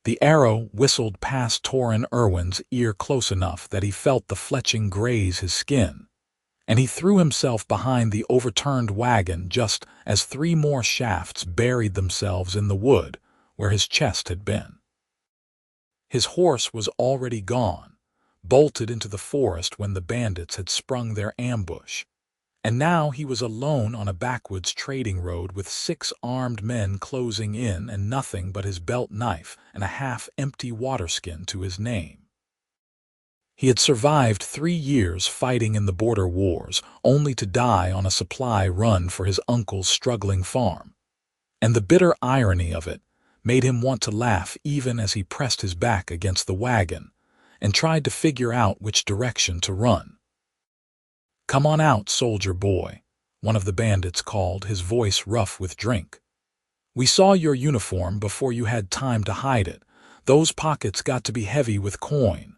The arrow whistled past Torin Irwin's ear close enough that he felt the fletching graze his skin, and he threw himself behind the overturned wagon just as three more shafts buried themselves in the wood where his chest had been. His horse was already gone, bolted into the forest when the bandits had sprung their ambush, and now he was alone on a backwoods trading road with 6 armed men closing in and nothing but his belt knife and a half-empty waterskin to his name. He had survived 3 years fighting in the border wars, only to die on a supply run for his uncle's struggling farm. And the bitter irony of it made him want to laugh even as he pressed his back against the wagon and tried to figure out which direction to run. "Come on out, soldier boy," one of the bandits called, his voice rough with drink. "We saw your uniform before you had time to hide it. Those pockets got to be heavy with coin."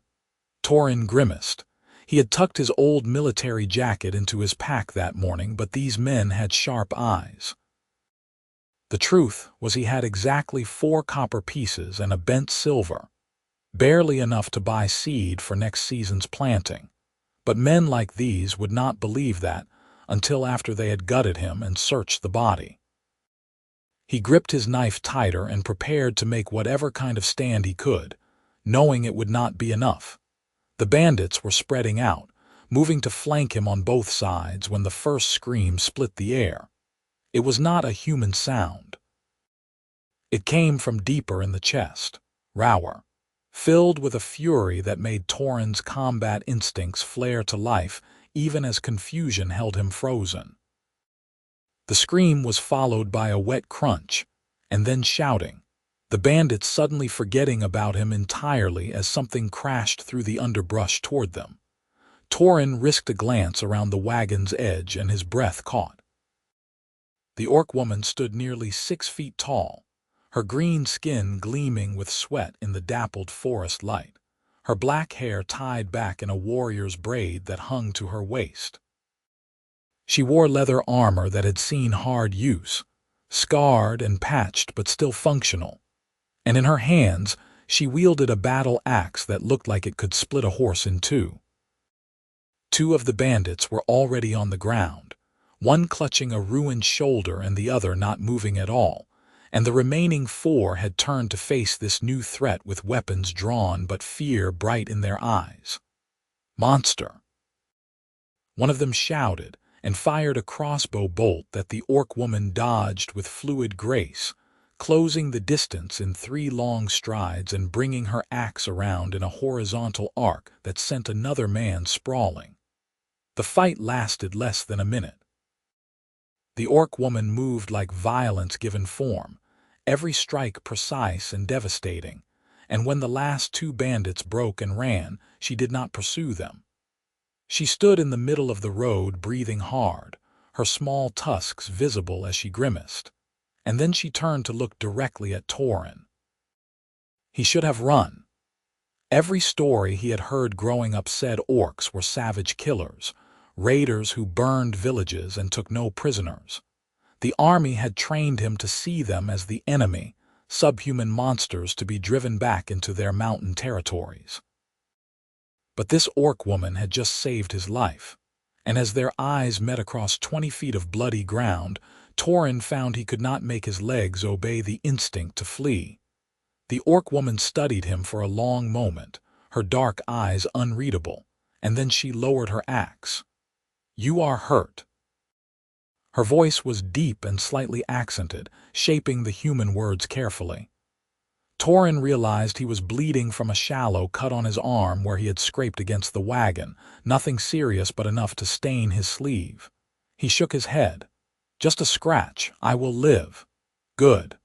Torin grimaced. He had tucked his old military jacket into his pack that morning, but these men had sharp eyes. The truth was he had exactly 4 copper pieces and a bent silver, barely enough to buy seed for next season's planting. But men like these would not believe that until after they had gutted him and searched the body. He gripped his knife tighter and prepared to make whatever kind of stand he could, knowing it would not be enough. The bandits were spreading out, moving to flank him on both sides when the first scream split the air. It was not a human sound. It came from deeper in the chest, rower, filled with a fury that made Torin's combat instincts flare to life even as confusion held him frozen. The scream was followed by a wet crunch, and then shouting, the bandits suddenly forgetting about him entirely as something crashed through the underbrush toward them. Torin risked a glance around the wagon's edge and his breath caught. The orc woman stood nearly 6 feet tall, her green skin gleaming with sweat in the dappled forest light, her black hair tied back in a warrior's braid that hung to her waist. She wore leather armor that had seen hard use, scarred and patched but still functional, and in her hands she wielded a battle axe that looked like it could split a horse in 2. 2 of the bandits were already on the ground, one clutching a ruined shoulder and the other not moving at all, and the remaining 4 had turned to face this new threat with weapons drawn but fear bright in their eyes. "Monster!" One of them shouted and fired a crossbow bolt that the orc woman dodged with fluid grace, closing the distance in 3 long strides and bringing her axe around in a horizontal arc that sent another man sprawling. The fight lasted less than a minute. The orc woman moved like violence given form, every strike precise and devastating, and when the last 2 bandits broke and ran, she did not pursue them. She stood in the middle of the road breathing hard, her small tusks visible as she grimaced, and then she turned to look directly at Torin. He should have run. Every story he had heard growing up said orcs were savage killers, raiders who burned villages and took no prisoners. The army had trained him to see them as the enemy, subhuman monsters to be driven back into their mountain territories. But this orc woman had just saved his life, and as their eyes met across 20 feet of bloody ground, Torin found he could not make his legs obey the instinct to flee. The orc woman studied him for a long moment, her dark eyes unreadable, and then she lowered her axe. "You are hurt." Her voice was deep and slightly accented, shaping the human words carefully. Torin realized he was bleeding from a shallow cut on his arm where he had scraped against the wagon, nothing serious but enough to stain his sleeve. He shook his head. "Just a scratch. I will live." "Good."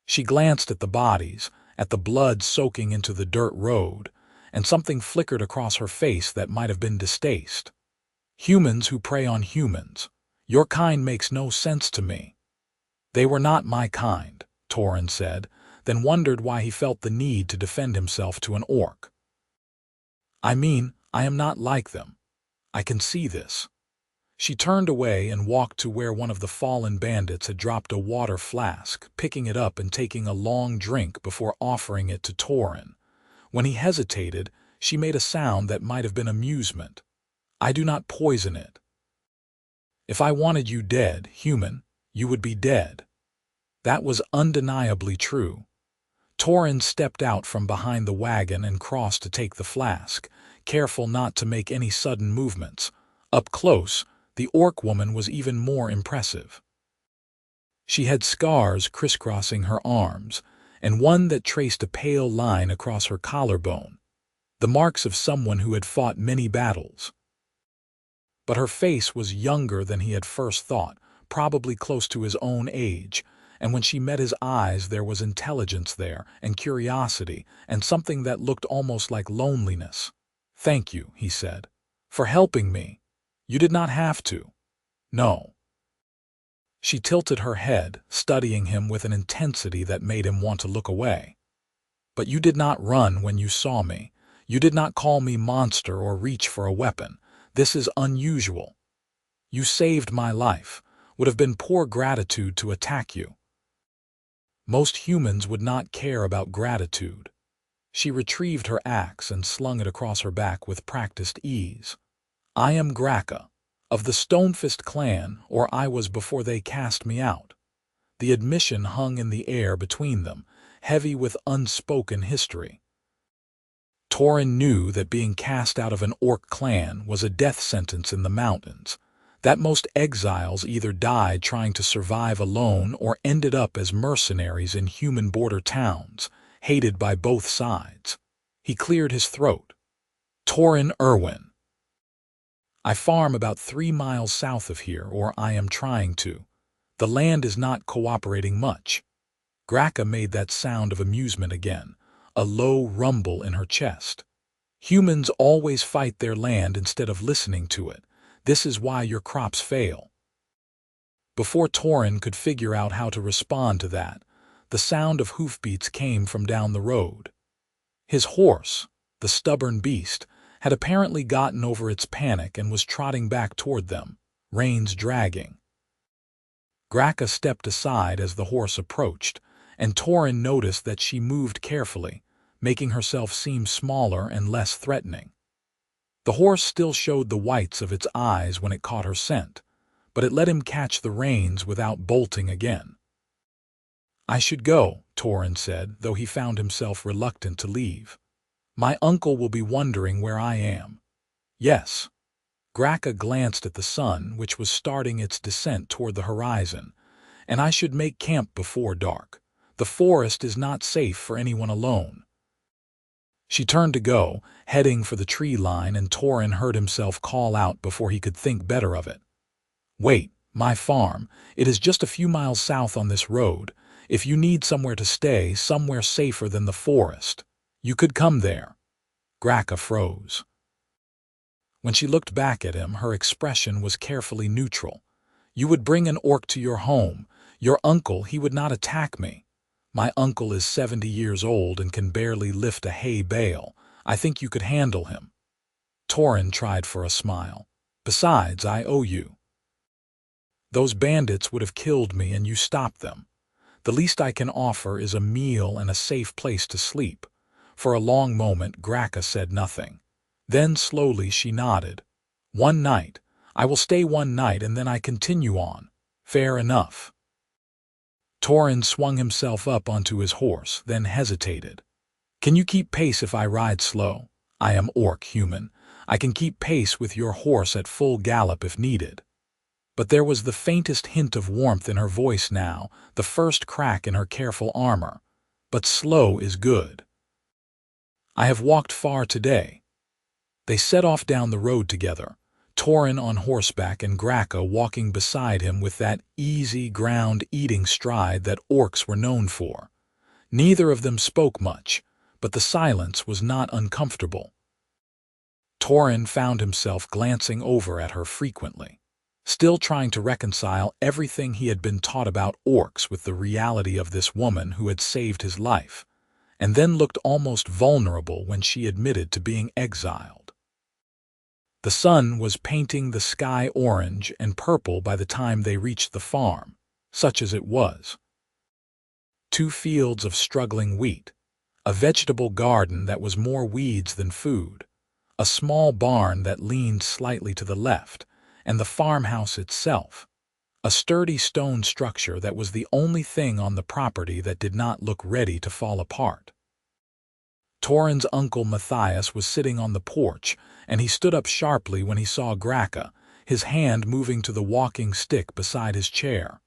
She glanced at the bodies, at the blood soaking into the dirt road, and something flickered across her face that might have been distaste. "Humans who prey on humans. Your kind makes no sense to me." "They were not my kind," Torin said, then wondered why he felt the need to defend himself to an orc. "I mean, I am not like them. I can see this." She turned away and walked to where one of the fallen bandits had dropped a water flask, picking it up and taking a long drink before offering it to Torin. When he hesitated, she made a sound that might have been amusement. "I do not poison it. If I wanted you dead, human, you would be dead." That was undeniably true. Torin stepped out from behind the wagon and crossed to take the flask, careful not to make any sudden movements. Up close, the orc woman was even more impressive. She had scars crisscrossing her arms, and one that traced a pale line across her collarbone, the marks of someone who had fought many battles. But her face was younger than he had first thought, probably close to his own age, and when she met his eyes there was intelligence there, and curiosity, and something that looked almost like loneliness. "Thank you," he said, "for helping me. You did not have to." "No." She tilted her head, studying him with an intensity that made him want to look away. "But you did not run when you saw me. You did not call me monster or reach for a weapon. This is unusual. You saved my life. Would have been poor gratitude to attack you." Most humans would not care about gratitude. She retrieved her axe and slung it across her back with practiced ease. "I am Grakka, of the Stonefist clan, or I was before they cast me out." The admission hung in the air between them, heavy with unspoken history. Torin knew that being cast out of an orc clan was a death sentence in the mountains, that most exiles either died trying to survive alone or ended up as mercenaries in human border towns, hated by both sides. He cleared his throat. "Torin Irwin. I farm about 3 miles south of here, or I am trying to. The land is not cooperating much." Grakka made that sound of amusement again, a low rumble in her chest. "Humans always fight their land instead of listening to it. This is why your crops fail." Before Torin could figure out how to respond to that, the sound of hoofbeats came from down the road. His horse, the stubborn beast, had apparently gotten over its panic and was trotting back toward them, reins dragging. Grakka stepped aside as the horse approached, and Torin noticed that she moved carefully, making herself seem smaller and less threatening. The horse still showed the whites of its eyes when it caught her scent, but it let him catch the reins without bolting again. "I should go," Torin said, though he found himself reluctant to leave. "My uncle will be wondering where I am." "Yes." Grakka glanced at the sun, which was starting its descent toward the horizon. "And I should make camp before dark. The forest is not safe for anyone alone." She turned to go, heading for the tree line, and Torin heard himself call out before he could think better of it. "Wait, my farm. It is just a few miles south on this road. If you need somewhere to stay, somewhere safer than the forest, you could come there." Grakka froze. When she looked back at him, her expression was carefully neutral. "You would bring an orc to your home. Your uncle, he would not attack me. My uncle is 70 years old and can barely lift a hay bale. I think you could handle him." Torin tried for a smile. "Besides, I owe you. Those bandits would have killed me and you stopped them. The least I can offer is a meal and a safe place to sleep." For a long moment Grakka said nothing. Then slowly she nodded. "1 night. I will stay 1 night and then I continue on. Fair enough." Torin swung himself up onto his horse, then hesitated. "Can you keep pace if I ride slow? I am orc human. I can keep pace with your horse at full gallop if needed." But there was the faintest hint of warmth in her voice now, the first crack in her careful armor. "But slow is good. I have walked far today." They set off down the road together, Torin on horseback and Grakka walking beside him with that easy, ground-eating stride that orcs were known for. Neither of them spoke much, but the silence was not uncomfortable. Torin found himself glancing over at her frequently, still trying to reconcile everything he had been taught about orcs with the reality of this woman who had saved his life, and then looked almost vulnerable when she admitted to being exiled. The sun was painting the sky orange and purple by the time they reached the farm, such as it was. 2 fields of struggling wheat, a vegetable garden that was more weeds than food, a small barn that leaned slightly to the left, and the farmhouse itself, a sturdy stone structure that was the only thing on the property that did not look ready to fall apart. Torin's uncle Matthias was sitting on the porch, and he stood up sharply when he saw Grakka, his hand moving to the walking stick beside his chair.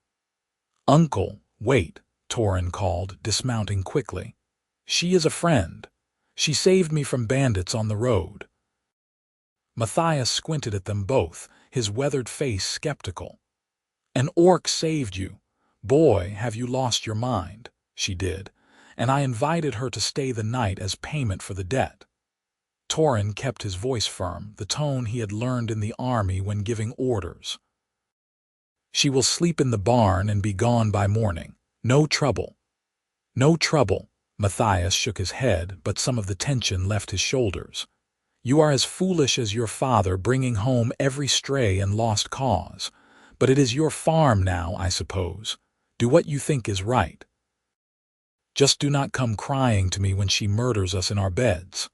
"Uncle, wait," Torin called, dismounting quickly. "She is a friend. She saved me from bandits on the road." Matthias squinted at them both, his weathered face skeptical. "An orc saved you. Boy, have you lost your mind." "She did, and I invited her to stay the night as payment for the debt." Torin kept his voice firm, the tone he had learned in the army when giving orders. "She will sleep in the barn and be gone by morning. No trouble." "No trouble." Matthias shook his head, but some of the tension left his shoulders. "You are as foolish as your father bringing home every stray and lost cause. But it is your farm now, I suppose. Do what you think is right. Just do not come crying to me when she murders us in our beds."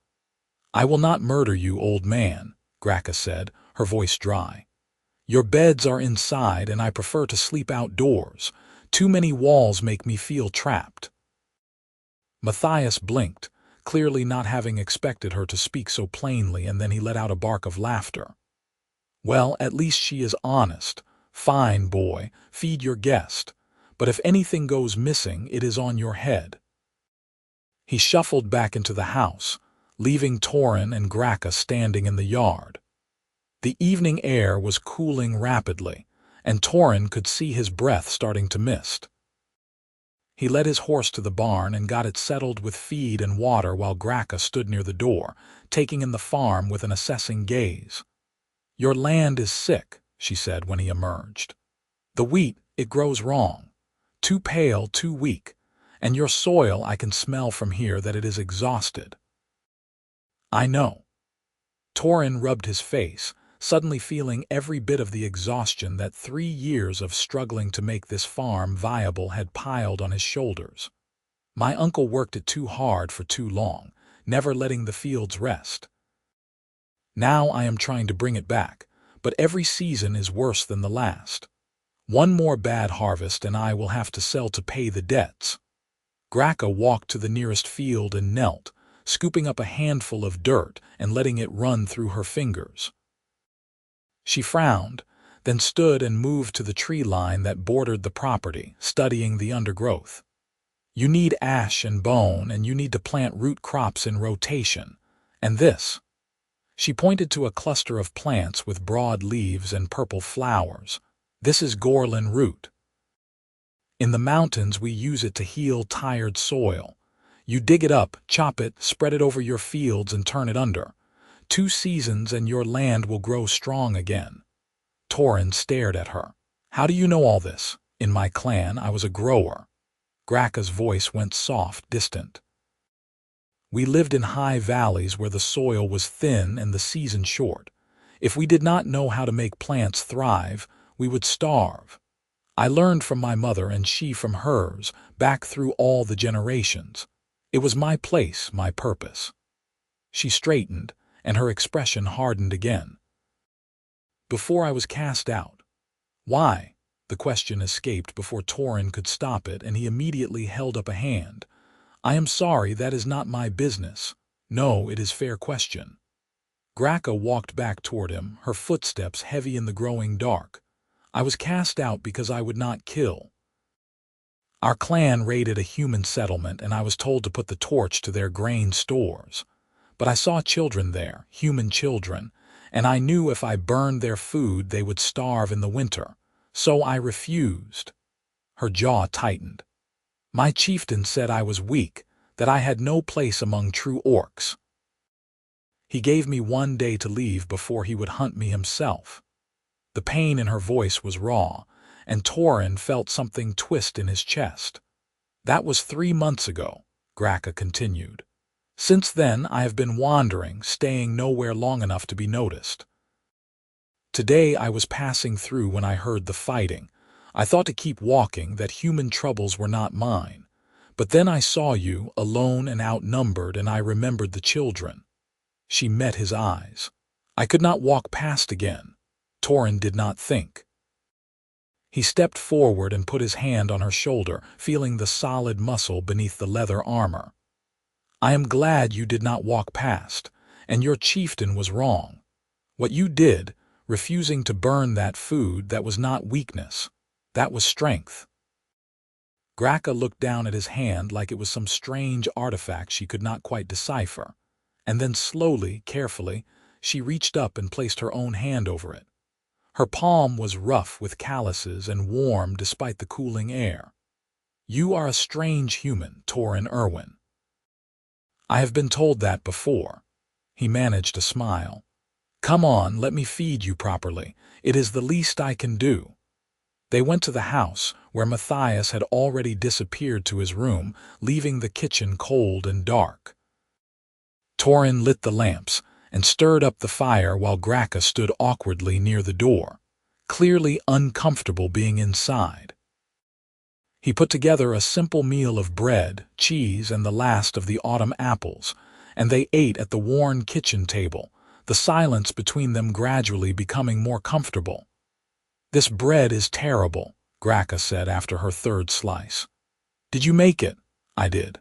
"I will not murder you, old man," Grakka said, her voice dry. "Your beds are inside and I prefer to sleep outdoors. Too many walls make me feel trapped." Matthias blinked, clearly not having expected her to speak so plainly, and then he let out a bark of laughter. "Well, at least she is honest. Fine, boy, feed your guest. But if anything goes missing, it is on your head." He shuffled back into the house, leaving Torin and Grakka standing in the yard. The evening air was cooling rapidly, and Torin could see his breath starting to mist. He led his horse to the barn and got it settled with feed and water while Grakka stood near the door, taking in the farm with an assessing gaze. "Your land is sick," she said when he emerged. "The wheat, it grows wrong. Too pale, too weak. And your soil, I can smell from here that it is exhausted." "I know." Torin rubbed his face, suddenly feeling every bit of the exhaustion that 3 years of struggling to make this farm viable had piled on his shoulders. "My uncle worked it too hard for too long, never letting the fields rest. Now I am trying to bring it back, but every season is worse than the last. One more bad harvest and I will have to sell to pay the debts." Grakka walked to the nearest field and knelt, scooping up a handful of dirt and letting it run through her fingers. She frowned, then stood and moved to the tree line that bordered the property, studying the undergrowth. "You need ash and bone, and you need to plant root crops in rotation. And this." She pointed to a cluster of plants with broad leaves and purple flowers. "This is Gorlin root. In the mountains we use it to heal tired soil. You dig it up, chop it, spread it over your fields and turn it under. 2 seasons and your land will grow strong again." Torin stared at her. "How do you know all this? In my clan, I was a grower." Grakka's voice went soft, distant. "We lived in high valleys where the soil was thin and the season short. If we did not know how to make plants thrive, we would starve. I learned from my mother and she from hers, back through all the generations. It was my place, my purpose." She straightened, and her expression hardened again. "Before I was cast out." "Why?" The question escaped before Torin could stop it, and he immediately held up a hand. "I am sorry, that is not my business. No, it is fair question." Grakka walked back toward him, her footsteps heavy in the growing dark. "I was cast out because I would not kill. Our clan raided a human settlement, and I was told to put the torch to their grain stores. But I saw children there, human children, and I knew if I burned their food they would starve in the winter. So I refused." Her jaw tightened. "My chieftain said I was weak, that I had no place among true orcs. He gave me 1 day to leave before he would hunt me himself." The pain in her voice was raw, and Torin felt something twist in his chest. "That was 3 months ago," Grakka continued. "Since then I have been wandering, staying nowhere long enough to be noticed. Today I was passing through when I heard the fighting. I thought to keep walking, that human troubles were not mine. But then I saw you, alone and outnumbered, and I remembered the children." She met his eyes. "I could not walk past again." Torin did not think. He stepped forward and put his hand on her shoulder, feeling the solid muscle beneath the leather armor. "I am glad you did not walk past, and your chieftain was wrong. What you did, refusing to burn that food, that was not weakness. That was strength." Grakka looked down at his hand like it was some strange artifact she could not quite decipher, and then slowly, carefully, she reached up and placed her own hand over it. Her palm was rough with calluses and warm despite the cooling air. "You are a strange human, Torin Irwin." "I have been told that before." He managed a smile. "Come on, let me feed you properly. It is the least I can do." They went to the house, where Matthias had already disappeared to his room, leaving the kitchen cold and dark. Torin lit the lamps and stirred up the fire while Grakka stood awkwardly near the door, clearly uncomfortable being inside. He put together a simple meal of bread, cheese, and the last of the autumn apples, and they ate at the worn kitchen table, the silence between them gradually becoming more comfortable. "This bread is terrible," Grakka said after her third slice. "Did you make it?" "I did."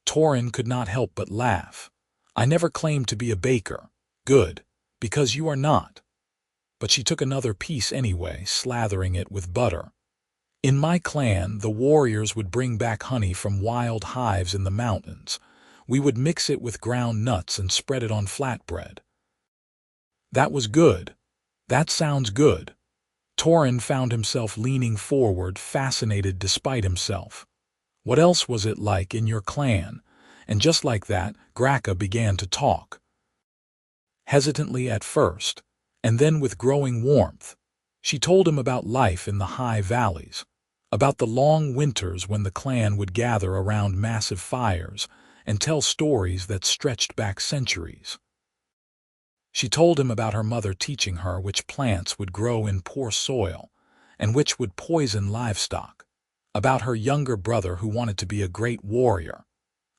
Torin could not help but laugh. "I never claimed to be a baker." "Good, because you are not." But she took another piece anyway, slathering it with butter. "In my clan, the warriors would bring back honey from wild hives in the mountains. We would mix it with ground nuts and spread it on flatbread." "That was good. That sounds good." Torin found himself leaning forward, fascinated despite himself. "What else was it like in your clan?" And just like that, Grakka began to talk. Hesitantly at first, and then with growing warmth. She told him about life in the high valleys, about the long winters when the clan would gather around massive fires and tell stories that stretched back centuries. She told him about her mother teaching her which plants would grow in poor soil and which would poison livestock, about her younger brother who wanted to be a great warrior,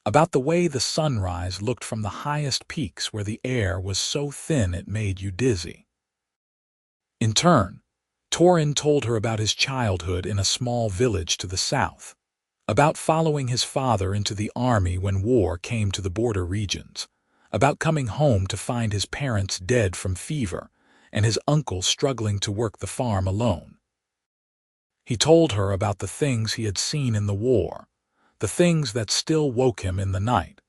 about the way the sunrise looked from the highest peaks where the air was so thin it made you dizzy. In turn, Torin told her about his childhood in a small village to the south, about following his father into the army when war came to the border regions, about coming home to find his parents dead from fever and his uncle struggling to work the farm alone. He told her about the things he had seen in the war, the things that still woke him in the night,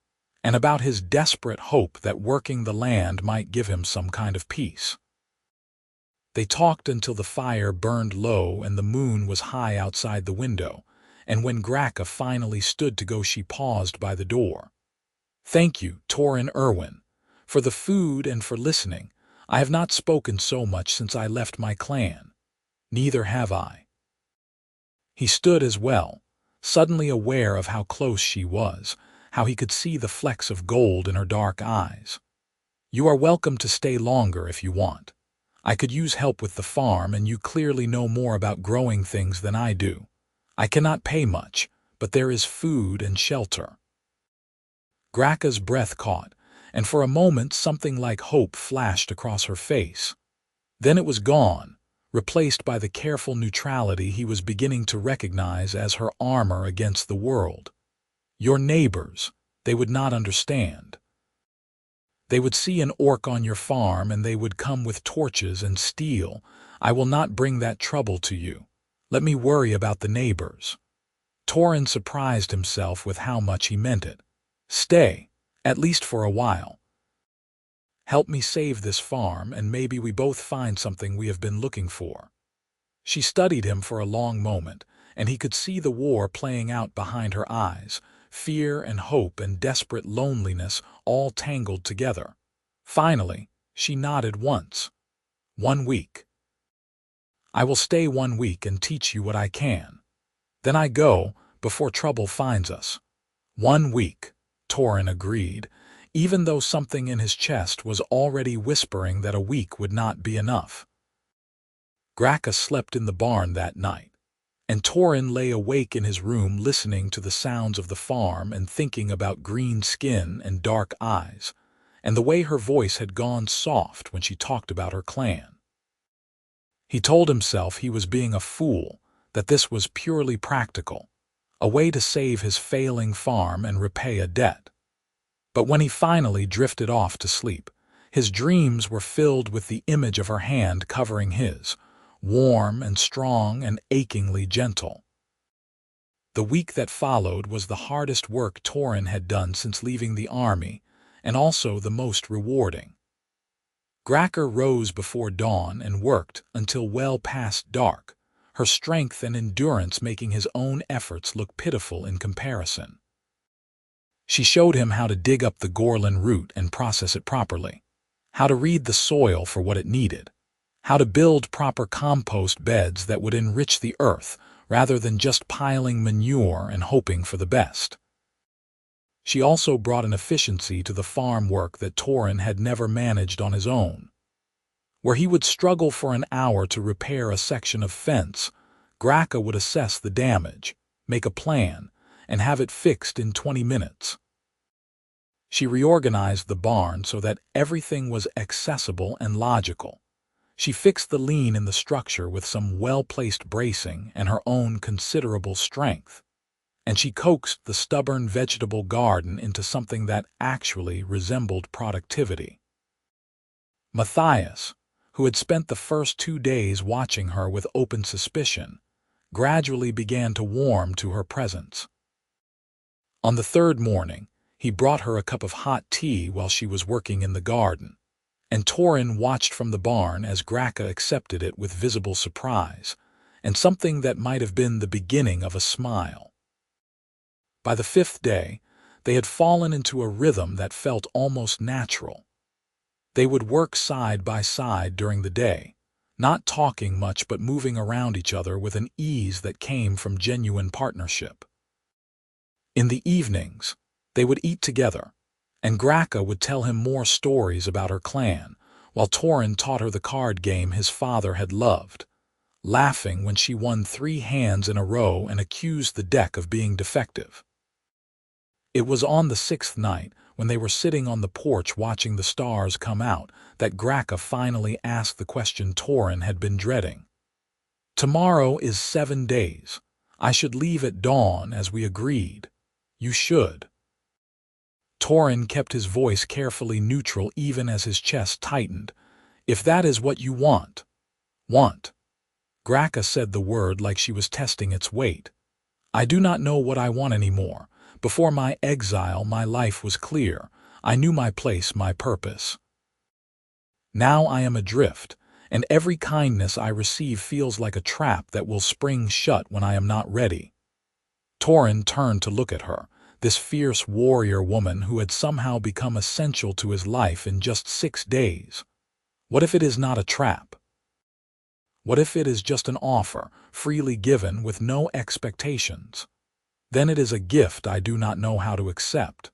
and about his desperate hope that working the land might give him some kind of peace. They talked until the fire burned low and the moon was high outside the window, and when Grakka finally stood to go, she paused by the door. "Thank you, Torin Irwin, for the food and for listening. I have not spoken so much since I left my clan." "Neither have I." He stood as well, suddenly aware of how close she was, how he could see the flecks of gold in her dark eyes. "You are welcome to stay longer if you want. I could use help with the farm, and you clearly know more about growing things than I do. I cannot pay much, but there is food and shelter." Grakka's breath caught, and for a moment something like hope flashed across her face. Then it was gone, replaced by the careful neutrality he was beginning to recognize as her armor against the world. "Your neighbors, they would not understand. They would see an orc on your farm and they would come with torches and steal. I will not bring that trouble to you. Let me worry about the neighbors." Torin surprised himself with how much he meant it. "Stay, at least for a while. Help me save this farm, and maybe we both find something we have been looking for." She studied him for a long moment, and he could see the war playing out behind her eyes, fear and hope and desperate loneliness all tangled together. Finally, she nodded once. "1 week. I will stay 1 week and teach you what I can. Then I go, before trouble finds us." 1 week, Torin agreed, even though something in his chest was already whispering that a week would not be enough. Grakka slept in the barn that night, and Torin lay awake in his room listening to the sounds of the farm and thinking about green skin and dark eyes, and the way her voice had gone soft when she talked about her clan. He told himself he was being a fool, that this was purely practical, a way to save his failing farm and repay a debt. But when he finally drifted off to sleep, his dreams were filled with the image of her hand covering his, warm and strong and achingly gentle. The week that followed was the hardest work Torin had done since leaving the army, and also the most rewarding. Grakka rose before dawn and worked until well past dark, her strength and endurance making his own efforts look pitiful in comparison. She showed him how to dig up the Gorlin root and process it properly, how to read the soil for what it needed, how to build proper compost beds that would enrich the earth rather than just piling manure and hoping for the best. She also brought an efficiency to the farm work that Torin had never managed on his own. Where he would struggle for an hour to repair a section of fence, Grakka would assess the damage, make a plan, and have it fixed in 20 minutes. She reorganized the barn so that everything was accessible and logical. She fixed the lean in the structure with some well-placed bracing and her own considerable strength. And she coaxed the stubborn vegetable garden into something that actually resembled productivity. Matthias, who had spent the first 2 days watching her with open suspicion, gradually began to warm to her presence. On the third morning, he brought her a cup of hot tea while she was working in the garden, and Torin watched from the barn as Grakka accepted it with visible surprise, and something that might have been the beginning of a smile. By the 5th day, they had fallen into a rhythm that felt almost natural. They would work side by side during the day, not talking much but moving around each other with an ease that came from genuine partnership. In the evenings, they would eat together, and Grakka would tell him more stories about her clan, while Torin taught her the card game his father had loved, laughing when she won 3 hands in a row and accused the deck of being defective. It was on the 6th night, when they were sitting on the porch watching the stars come out, that Grakka finally asked the question Torin had been dreading. "Tomorrow is 7 days. I should leave at dawn as we agreed. You should." Torin kept his voice carefully neutral even as his chest tightened. "If that is what you want." "Want?" Grakka said the word like she was testing its weight. "I do not know what I want anymore. Before my exile, my life was clear. I knew my place, my purpose. Now I am adrift, and every kindness I receive feels like a trap that will spring shut when I am not ready." Torin turned to look at her, this fierce warrior woman who had somehow become essential to his life in just 6 days. What if it is not a trap? What if it is just an offer, freely given with no expectations? Then it is a gift I do not know how to accept.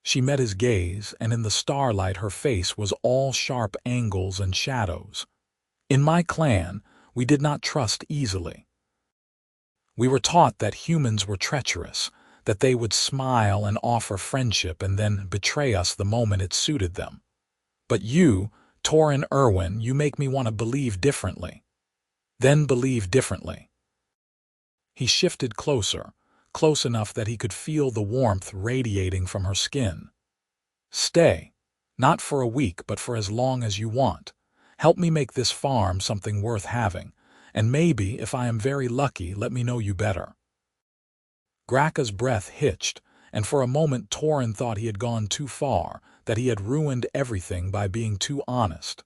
She met his gaze, and in the starlight her face was all sharp angles and shadows. "In my clan, we did not trust easily. We were taught that humans were treacherous, that they would smile and offer friendship and then betray us the moment it suited them. But you, Torin Irwin, you make me want to believe differently. Then believe differently." He shifted closer, close enough that he could feel the warmth radiating from her skin. "Stay, not for a week but for as long as you want. Help me make this farm something worth having, and maybe, if I am very lucky, let me know you better." Grakka's breath hitched, and for a moment Torin thought he had gone too far, that he had ruined everything by being too honest.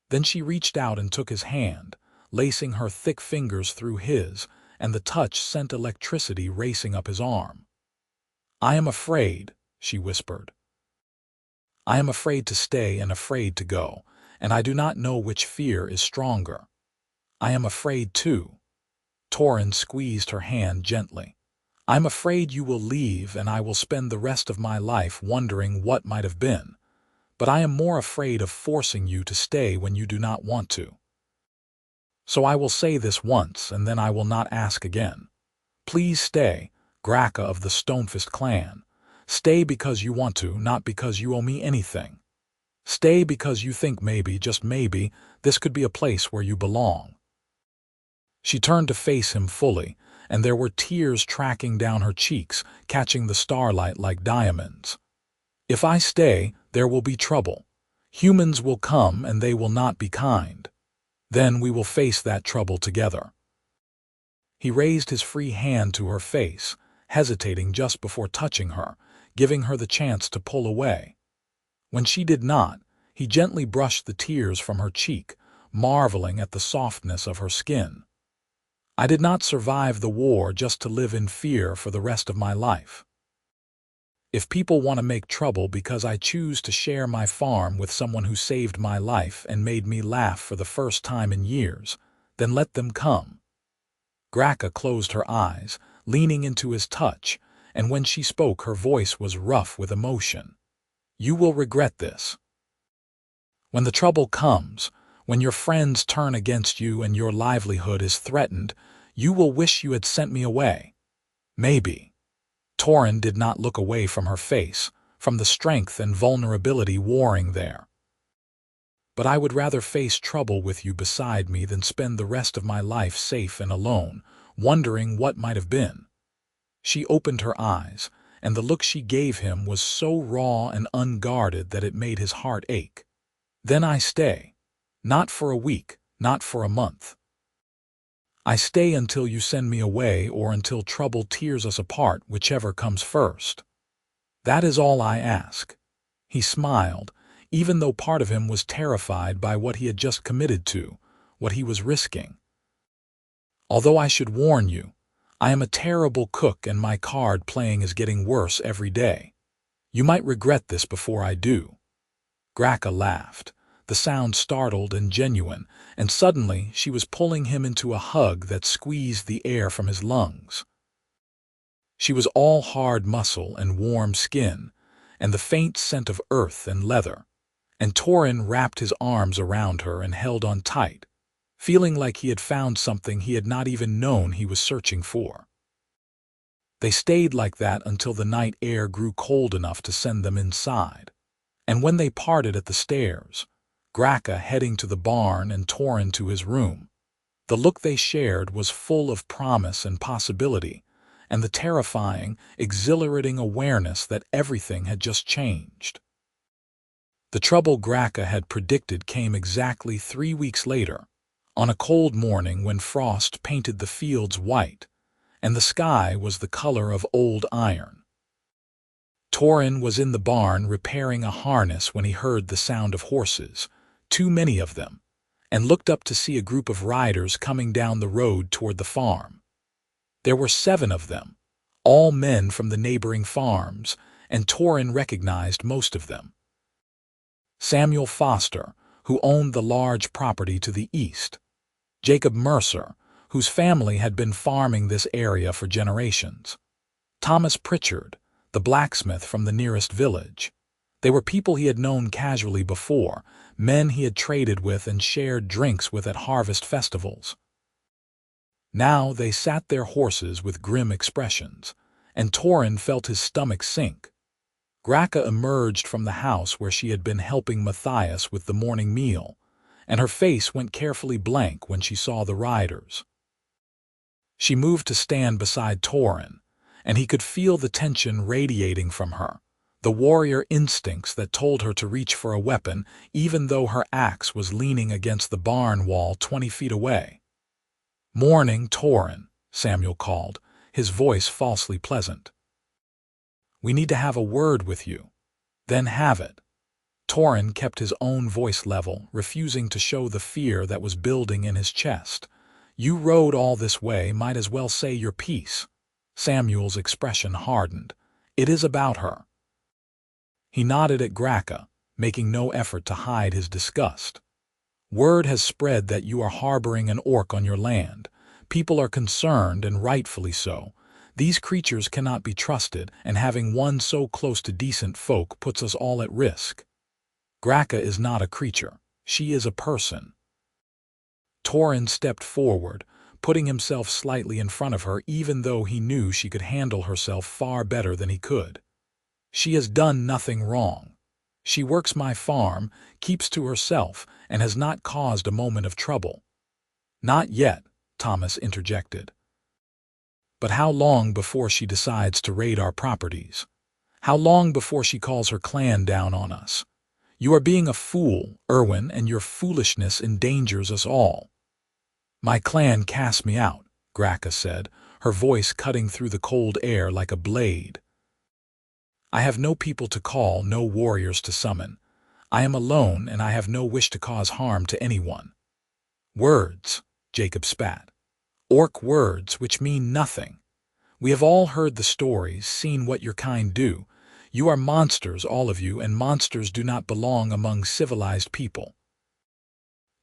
Then she reached out and took his hand, lacing her thick fingers through his, and the touch sent electricity racing up his arm. "I am afraid," she whispered. "I am afraid to stay and afraid to go, and I do not know which fear is stronger." "I am afraid too." Torin squeezed her hand gently. I'm afraid you will leave and I will spend the rest of my life wondering what might have been, but I am more afraid of forcing you to stay when you do not want to. So I will say this once and then I will not ask again. Please stay, Grakka of the Stonefist clan. Stay because you want to, not because you owe me anything. Stay because you think maybe, just maybe, this could be a place where you belong. She turned to face him fully, and there were tears tracking down her cheeks, catching the starlight like diamonds. If I stay, there will be trouble. Humans will come and they will not be kind. Then we will face that trouble together. He raised his free hand to her face, hesitating just before touching her, giving her the chance to pull away. When she did not, he gently brushed the tears from her cheek, marveling at the softness of her skin. I did not survive the war just to live in fear for the rest of my life. If people want to make trouble because I choose to share my farm with someone who saved my life and made me laugh for the first time in years, then let them come. Grakka closed her eyes, leaning into his touch, and when she spoke her voice was rough with emotion. You will regret this. When the trouble comes, when your friends turn against you and your livelihood is threatened, you will wish you had sent me away. Maybe. Torin did not look away from her face, from the strength and vulnerability warring there. But I would rather face trouble with you beside me than spend the rest of my life safe and alone, wondering what might have been. She opened her eyes, and the look she gave him was so raw and unguarded that it made his heart ache. Then I stay. Not for a week, not for a month. I stay until you send me away or until trouble tears us apart, whichever comes first. That is all I ask. He smiled, even though part of him was terrified by what he had just committed to, what he was risking. Although I should warn you, I am a terrible cook and my card playing is getting worse every day. You might regret this before I do. Grakka laughed, the sound startled and genuine, and suddenly she was pulling him into a hug that squeezed the air from his lungs. She was all hard muscle and warm skin, and the faint scent of earth and leather, and Torin wrapped his arms around her and held on tight, feeling like he had found something he had not even known he was searching for. They stayed like that until the night air grew cold enough to send them inside, and when they parted at the stairs, Grakka heading to the barn and Torin to his room, the look they shared was full of promise and possibility, and the terrifying, exhilarating awareness that everything had just changed. The trouble Grakka had predicted came exactly 3 weeks later, on a cold morning when frost painted the fields white, and the sky was the color of old iron. Torin was in the barn repairing a harness when he heard the sound of horses, too many of them, and looked up to see a group of riders coming down the road toward the farm. There were 7 of them, all men from the neighboring farms, and Torin recognized most of them. Samuel Foster, who owned the large property to the east. Jacob Mercer, whose family had been farming this area for generations. Thomas Pritchard, the blacksmith from the nearest village. They were people he had known casually before, men he had traded with and shared drinks with at harvest festivals. Now they sat their horses with grim expressions, and Torin felt his stomach sink. Grakka emerged from the house where she had been helping Matthias with the morning meal, and her face went carefully blank when she saw the riders. She moved to stand beside Torin, and he could feel the tension radiating from her, the warrior instincts that told her to reach for a weapon even though her axe was leaning against the barn wall 20 feet away. "Morning, Torin," Samuel called, his voice falsely pleasant. "We need to have a word with you." "Then have it." Torin kept his own voice level, refusing to show the fear that was building in his chest. "You rode all this way, might as well say your piece." Samuel's expression hardened. "It is about her." He nodded at Grakka, making no effort to hide his disgust. "Word has spread that you are harboring an orc on your land. People are concerned, and rightfully so. These creatures cannot be trusted, and having one so close to decent folk puts us all at risk. Grakka is not a creature. She is a person. Torin stepped forward, putting himself slightly in front of her even though he knew she could handle herself far better than he could. She has done nothing wrong. She works my farm, keeps to herself, and has not caused a moment of trouble. Not yet, Thomas interjected. But how long before she decides to raid our properties? How long before she calls her clan down on us? You are being a fool, Irwin, and your foolishness endangers us all. My clan cast me out, Grakka said, her voice cutting through the cold air like a blade. I have no people to call, no warriors to summon. I am alone, and I have no wish to cause harm to anyone. Words, Jacob spat. Orc words which mean nothing. We have all heard the stories, seen what your kind do. You are monsters, all of you, and monsters do not belong among civilized people.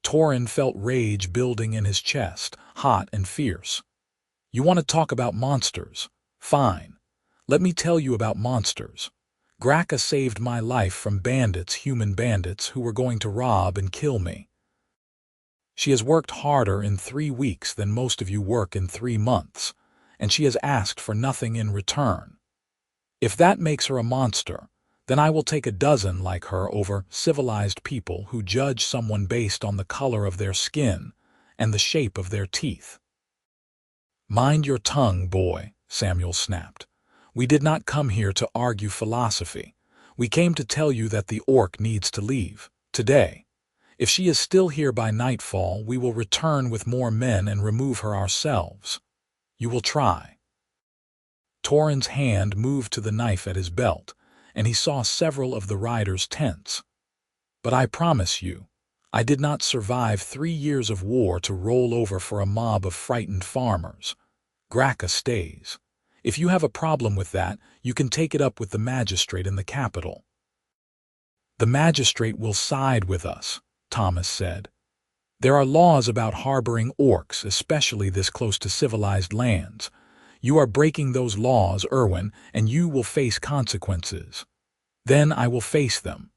Torin felt rage building in his chest, hot and fierce. You want to talk about monsters? Fine. Let me tell you about monsters. Grakka saved my life from bandits, human bandits, who were going to rob and kill me. She has worked harder in 3 weeks than most of you work in 3 months, and she has asked for nothing in return. If that makes her a monster, then I will take a dozen like her over civilized people who judge someone based on the color of their skin and the shape of their teeth. Mind your tongue, boy, Samuel snapped. We did not come here to argue philosophy. We came to tell you that the orc needs to leave, today. If she is still here by nightfall, we will return with more men and remove her ourselves. You will try. Torin's hand moved to the knife at his belt, and he saw several of the riders tense. But I promise you, I did not survive 3 years of war to roll over for a mob of frightened farmers. Grakka stays. If you have a problem with that, you can take it up with the magistrate in the capital. The magistrate will side with us, Thomas said. There are laws about harboring orcs, especially this close to civilized lands. You are breaking those laws, Irwin, and you will face consequences. Then I will face them.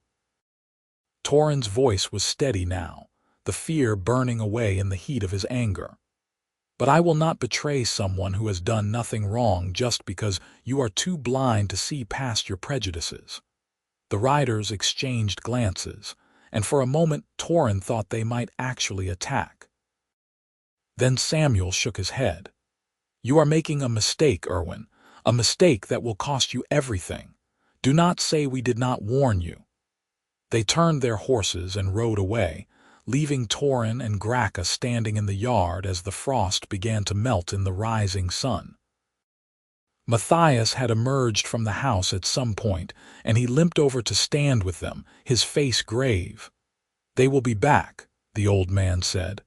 Torin's voice was steady now, the fear burning away in the heat of his anger. But I will not betray someone who has done nothing wrong just because you are too blind to see past your prejudices. The riders exchanged glances, and for a moment Torin thought they might actually attack. Then Samuel shook his head. You are making a mistake, Irwin, a mistake that will cost you everything. Do not say we did not warn you. They turned their horses and rode away, leaving Torin and Grakka standing in the yard as the frost began to melt in the rising sun. Matthias had emerged from the house at some point, and he limped over to stand with them, his face grave. They will be back, the old man said,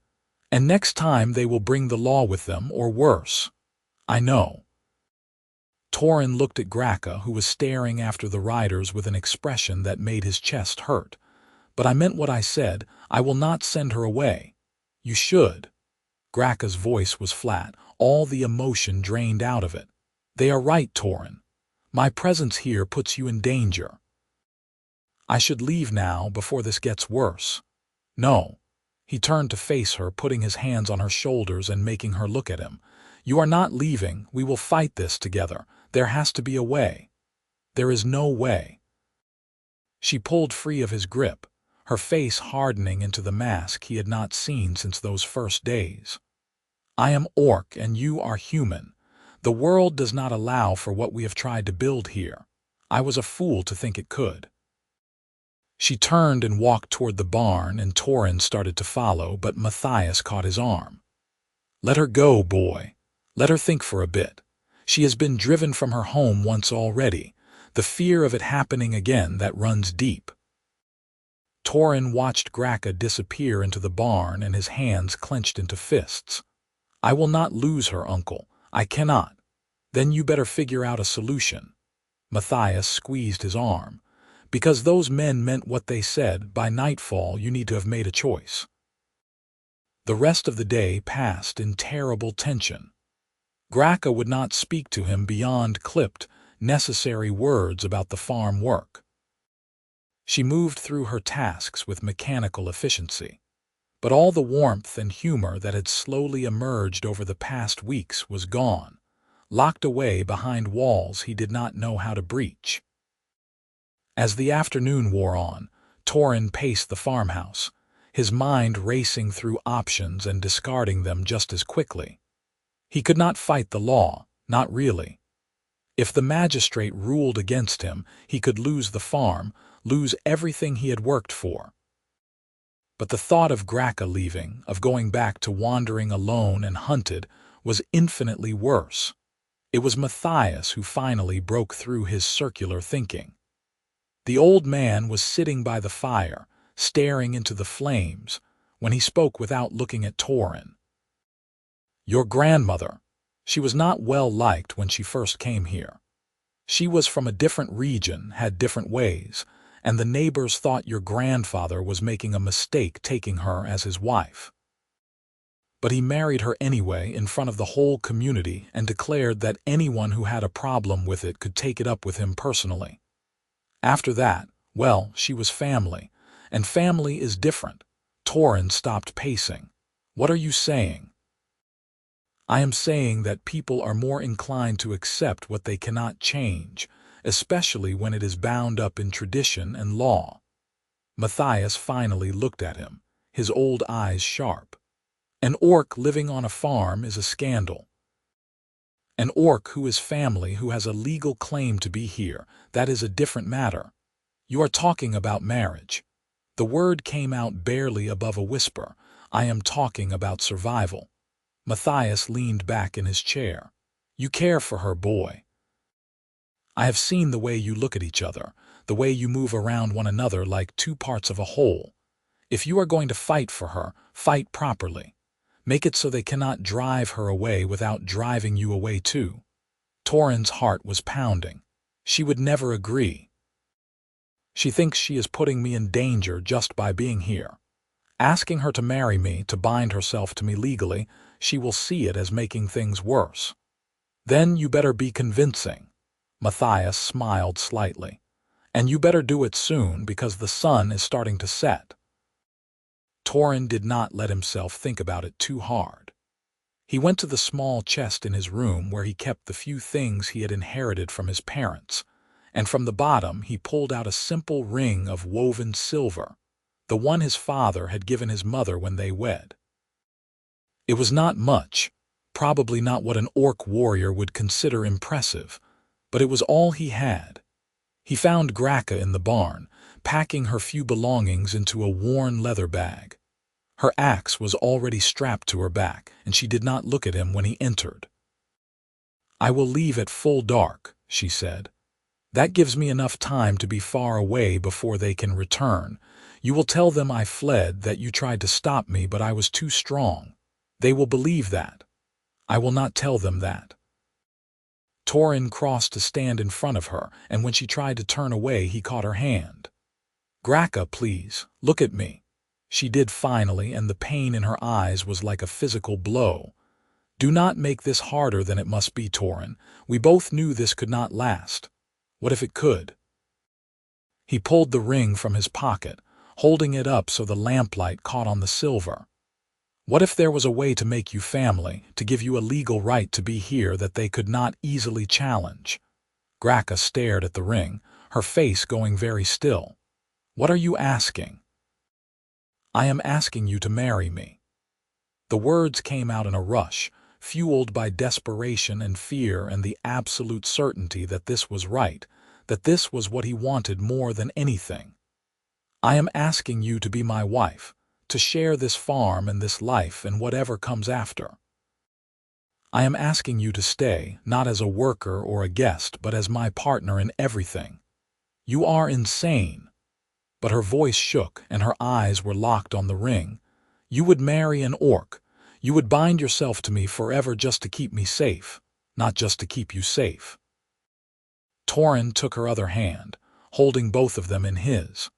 and next time they will bring the law with them, or worse. I know. Torin looked at Grakka, who was staring after the riders with an expression that made his chest hurt. But I meant what I said. I will not send her away. You should. Grakka's voice was flat, all the emotion drained out of it. They are right, Torin. My presence here puts you in danger. I should leave now before this gets worse. No. He turned to face her, putting his hands on her shoulders and making her look at him. You are not leaving. We will fight this together. There has to be a way. There is no way. She pulled free of his grip, her face hardening into the mask he had not seen since those first days. I am orc and you are human. The world does not allow for what we have tried to build here. I was a fool to think it could. She turned and walked toward the barn, and Torin started to follow, but Matthias caught his arm. Let her go, boy. Let her think for a bit. She has been driven from her home once already. The fear of it happening again that runs deep. Torin watched Grakka disappear into the barn, and his hands clenched into fists. I will not lose her, uncle. I cannot. Then you better figure out a solution. Matthias squeezed his arm. Because those men meant what they said, by nightfall you need to have made a choice. The rest of the day passed in terrible tension. Grakka would not speak to him beyond clipped, necessary words about the farm work. She moved through her tasks with mechanical efficiency, but all the warmth and humor that had slowly emerged over the past weeks was gone, locked away behind walls he did not know how to breach. As the afternoon wore on, Torin paced the farmhouse, his mind racing through options and discarding them just as quickly. He could not fight the law, not really. If the magistrate ruled against him, he could lose the farm, lose everything he had worked for. But the thought of Grakka leaving, of going back to wandering alone and hunted, was infinitely worse. It was Matthias who finally broke through his circular thinking. The old man was sitting by the fire, staring into the flames, when he spoke without looking at Torin. "Your grandmother. She was not well liked when she first came here. She was from a different region, had different ways, and the neighbors thought your grandfather was making a mistake taking her as his wife. But he married her anyway in front of the whole community and declared that anyone who had a problem with it could take it up with him personally. After that, well, she was family, and family is different." Torin stopped pacing. "What are you saying?" "I am saying that people are more inclined to accept what they cannot change, especially when it is bound up in tradition and law." Matthias finally looked at him, his old eyes sharp. "An orc living on a farm is a scandal. An orc who is family, who has a legal claim to be here, that is a different matter. You are talking about marriage." The word came out barely above a whisper. "I am talking about survival." Matthias leaned back in his chair. "You care for her, boy. I have seen the way you look at each other, the way you move around one another like two parts of a whole. If you are going to fight for her, fight properly. Make it so they cannot drive her away without driving you away too." Torin's heart was pounding. She would never agree. "She thinks she is putting me in danger just by being here. Asking her to marry me, to bind herself to me legally, she will see it as making things worse." "Then you better be convincing." Matthias smiled slightly. "And you better do it soon, because the sun is starting to set." Torin did not let himself think about it too hard. He went to the small chest in his room where he kept the few things he had inherited from his parents, and from the bottom he pulled out a simple ring of woven silver, the one his father had given his mother when they wed. It was not much, probably not what an orc warrior would consider impressive, but it was all he had. He found Grakka in the barn, packing her few belongings into a worn leather bag. Her axe was already strapped to her back, and she did not look at him when he entered. "I will leave at full dark," she said. "That gives me enough time to be far away before they can return. You will tell them I fled, that you tried to stop me, but I was too strong. They will believe that. I will not tell them that." Torin crossed to stand in front of her, and when she tried to turn away, he caught her hand. "Grakka, please, look at me." She did finally, and the pain in her eyes was like a physical blow. "Do not make this harder than it must be, Torin. We both knew this could not last. What if it could?" He pulled the ring from his pocket, holding it up so the lamplight caught on the silver. "What if there was a way to make you family, to give you a legal right to be here that they could not easily challenge?" Grakka stared at the ring, her face going very still. "What are you asking?" "I am asking you to marry me." The words came out in a rush, fueled by desperation and fear and the absolute certainty that this was right, that this was what he wanted more than anything. "I am asking you to be my wife, to share this farm and this life and whatever comes after. I am asking you to stay, not as a worker or a guest, but as my partner in everything. You are insane." But her voice shook and her eyes were locked on the ring. "You would marry an orc. You would bind yourself to me forever just to keep me safe, not just to keep you safe." Torin took her other hand, holding both of them in his.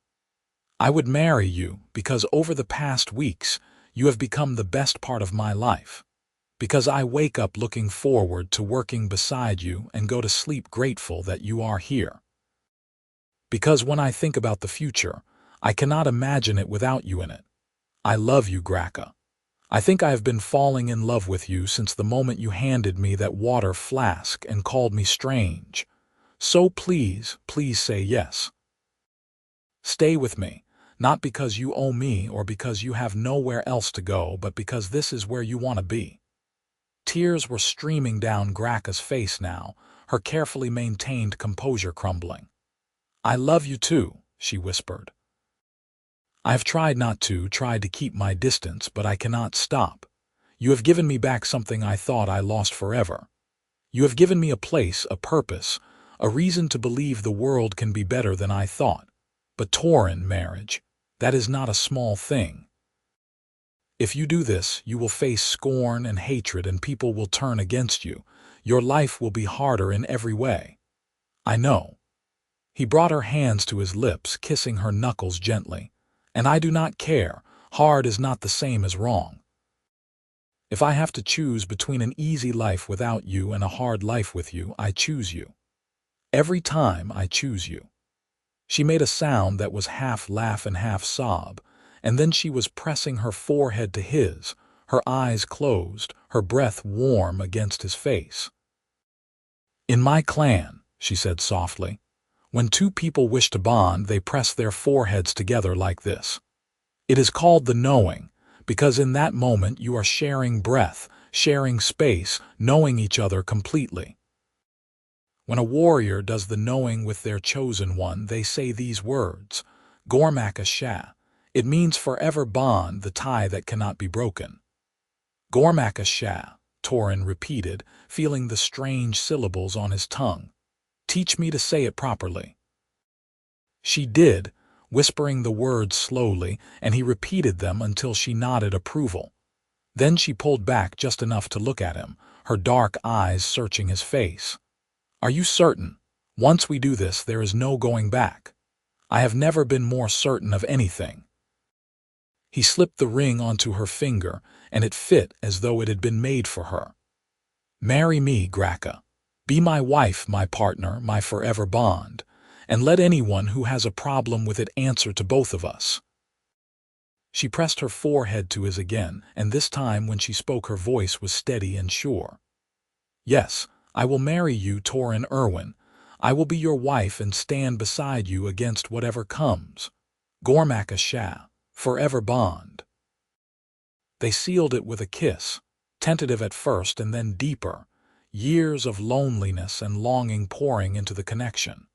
"I would marry you because over the past weeks you have become the best part of my life. Because I wake up looking forward to working beside you and go to sleep grateful that you are here. Because when I think about the future, I cannot imagine it without you in it. I love you, Grakka. I think I have been falling in love with you since the moment you handed me that water flask and called me strange. So please, please say yes. Stay with me, not because you owe me or because you have nowhere else to go, but because this is where you want to be. Tears were streaming down Grakka's face now, her carefully maintained composure crumbling. I love you too, she whispered. I have tried to keep my distance, but I cannot stop. You have given me back something I thought I lost forever. You have given me a place, a purpose, a reason to believe the world can be better than I thought. But Torin, marriage, that is not a small thing. If you do this, you will face scorn and hatred, and people will turn against you. Your life will be harder in every way. I know. He brought her hands to his lips, kissing her knuckles gently. And I do not care. Hard is not the same as wrong. If I have to choose between an easy life without you and a hard life with you, I choose you. Every time I choose you. She made a sound that was half laugh and half sob, and then she was pressing her forehead to his, her eyes closed, her breath warm against his face. In my clan, she said softly, when two people wish to bond, they press their foreheads together like this. It is called the knowing, because in that moment you are sharing breath, sharing space, knowing each other completely. When a warrior does the knowing with their chosen one, they say these words, Grakka Sha. It means forever bond, the tie that cannot be broken. Grakka Sha, Torin repeated, feeling the strange syllables on his tongue. Teach me to say it properly. She did, whispering the words slowly, and he repeated them until she nodded approval. Then she pulled back just enough to look at him, her dark eyes searching his face. Are you certain? Once we do this, there is no going back. I have never been more certain of anything. He slipped the ring onto her finger, and it fit as though it had been made for her. Marry me, Grakka. Be my wife, my partner, my forever bond, and let anyone who has a problem with it answer to both of us. She pressed her forehead to his again, and this time when she spoke her voice was steady and sure. Yes, I will marry you, Torin Irwin. I will be your wife and stand beside you against whatever comes. Grakka Sha, forever bond. They sealed it with a kiss, tentative at first and then deeper, years of loneliness and longing pouring into the connection.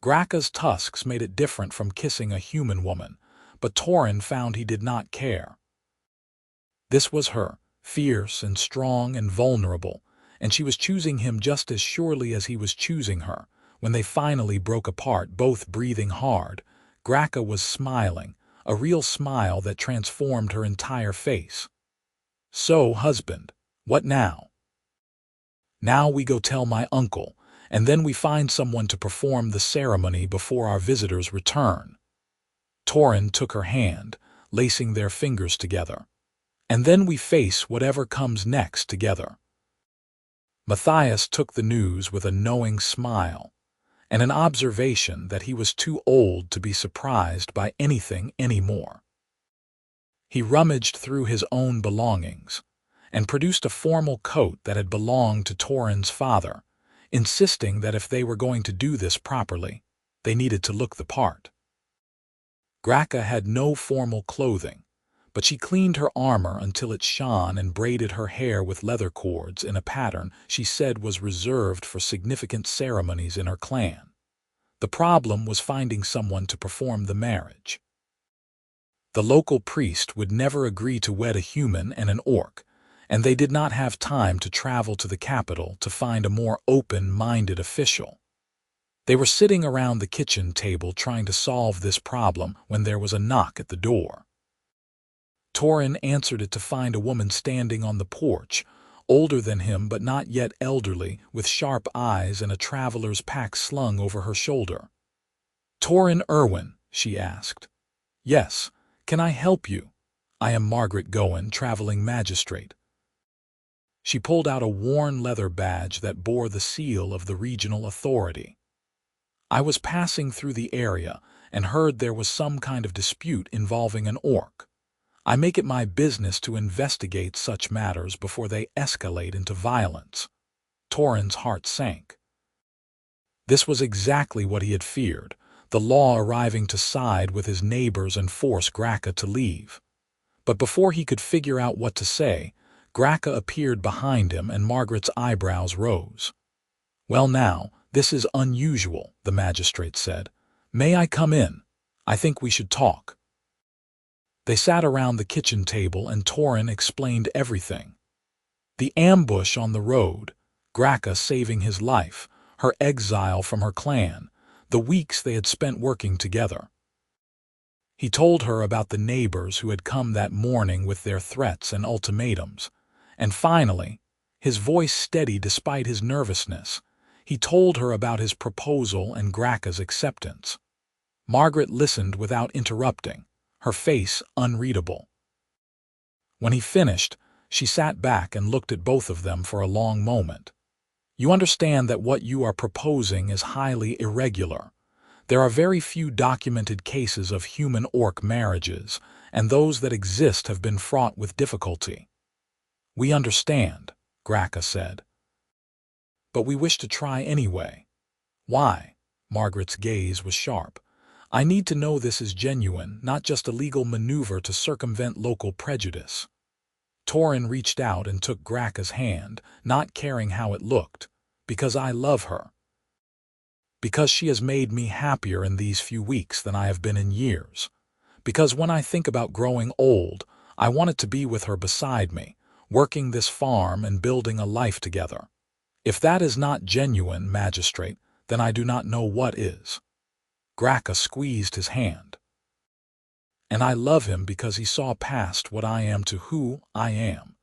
Grakka's tusks made it different from kissing a human woman, but Torin found he did not care. This was her, fierce and strong and vulnerable, and she was choosing him just as surely as he was choosing her. When they finally broke apart, both breathing hard, Grakka was smiling, a real smile that transformed her entire face. So, husband, what now? Now we go tell my uncle, and then we find someone to perform the ceremony before our visitors return. Torin took her hand, lacing their fingers together. And then we face whatever comes next together. Matthias took the news with a knowing smile, and an observation that he was too old to be surprised by anything anymore. He rummaged through his own belongings, and produced a formal coat that had belonged to Torin's father, insisting that if they were going to do this properly, they needed to look the part. Grakka had no formal clothing, but she cleaned her armor until it shone and braided her hair with leather cords in a pattern she said was reserved for significant ceremonies in her clan. The problem was finding someone to perform the marriage. The local priest would never agree to wed a human and an orc, and they did not have time to travel to the capital to find a more open-minded official. They were sitting around the kitchen table trying to solve this problem when there was a knock at the door. Torin answered it to find a woman standing on the porch, older than him but not yet elderly, with sharp eyes and a traveler's pack slung over her shoulder. "Torin Irwin," she asked. "Yes. Can I help you? I am Margaret Gowan, traveling magistrate." She pulled out a worn leather badge that bore the seal of the regional authority. I was passing through the area and heard there was some kind of dispute involving an orc. I make it my business to investigate such matters before they escalate into violence. Torin's heart sank. This was exactly what he had feared, the law arriving to side with his neighbors and force Grakka to leave. But before he could figure out what to say, Grakka appeared behind him and Margaret's eyebrows rose. "Well now, this is unusual," the magistrate said. "May I come in? I think we should talk." They sat around the kitchen table and Torin explained everything. The ambush on the road, Grakka saving his life, her exile from her clan, the weeks they had spent working together. He told her about the neighbors who had come that morning with their threats and ultimatums. And finally, his voice steady despite his nervousness, he told her about his proposal and Grakka's acceptance. Margaret listened without interrupting, her face unreadable. When he finished, she sat back and looked at both of them for a long moment. "You understand that what you are proposing is highly irregular. There are very few documented cases of human-orc marriages, and those that exist have been fraught with difficulty." "We understand," Grakka said. "But we wish to try anyway." "Why?" Margaret's gaze was sharp. "I need to know this is genuine, not just a legal maneuver to circumvent local prejudice." Torin reached out and took Grakka's hand, not caring how it looked. "Because I love her. Because she has made me happier in these few weeks than I have been in years. Because when I think about growing old, I want it to be with her beside me, working this farm and building a life together. If that is not genuine, magistrate, then I do not know what is." Grakka squeezed his hand. "And I love him because he saw past what I am to who I am.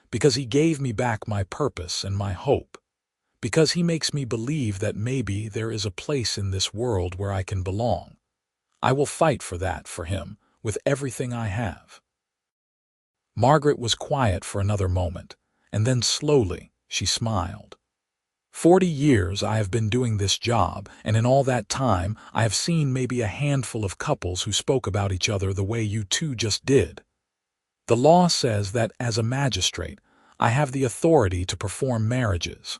Because he gave me back my purpose and my hope. Because he makes me believe that maybe there is a place in this world where I can belong. I will fight for that for him, with everything I have." Margaret was quiet for another moment, and then slowly she smiled. 40 years I have been doing this job, and in all that time I have seen maybe a handful of couples who spoke about each other the way you two just did. The law says that as a magistrate, I have the authority to perform marriages.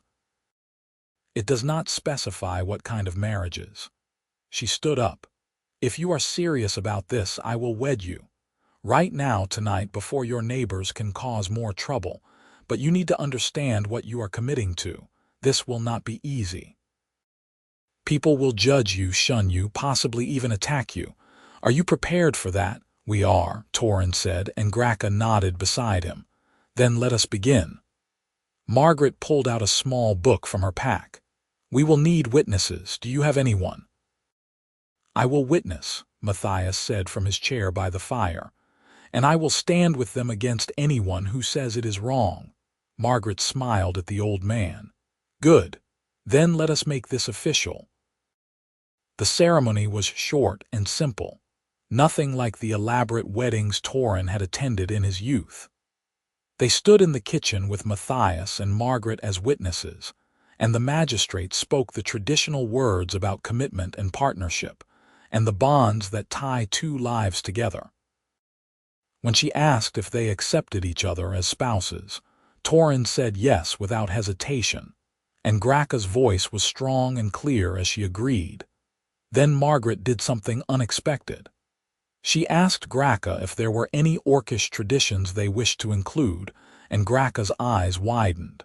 It does not specify what kind of marriages." She stood up. "If you are serious about this, I will wed you. Right now, tonight, before your neighbors can cause more trouble. But you need to understand what you are committing to. This will not be easy. People will judge you, shun you, possibly even attack you. Are you prepared for that?" "We are," Torin said, and Grakka nodded beside him. "Then let us begin." Margaret pulled out a small book from her pack. "We will need witnesses. Do you have anyone?" "I will witness," Matthias said from his chair by the fire. "And I will stand with them against anyone who says it is wrong." Margaret smiled at the old man. "Good. Then let us make this official." The ceremony was short and simple, nothing like the elaborate weddings Torin had attended in his youth. They stood in the kitchen with Matthias and Margaret as witnesses, and the magistrate spoke the traditional words about commitment and partnership, and the bonds that tie two lives together. When she asked if they accepted each other as spouses, Torin said yes without hesitation, and Grakka's voice was strong and clear as she agreed. Then Margaret did something unexpected. She asked Grakka if there were any orcish traditions they wished to include, and Grakka's eyes widened.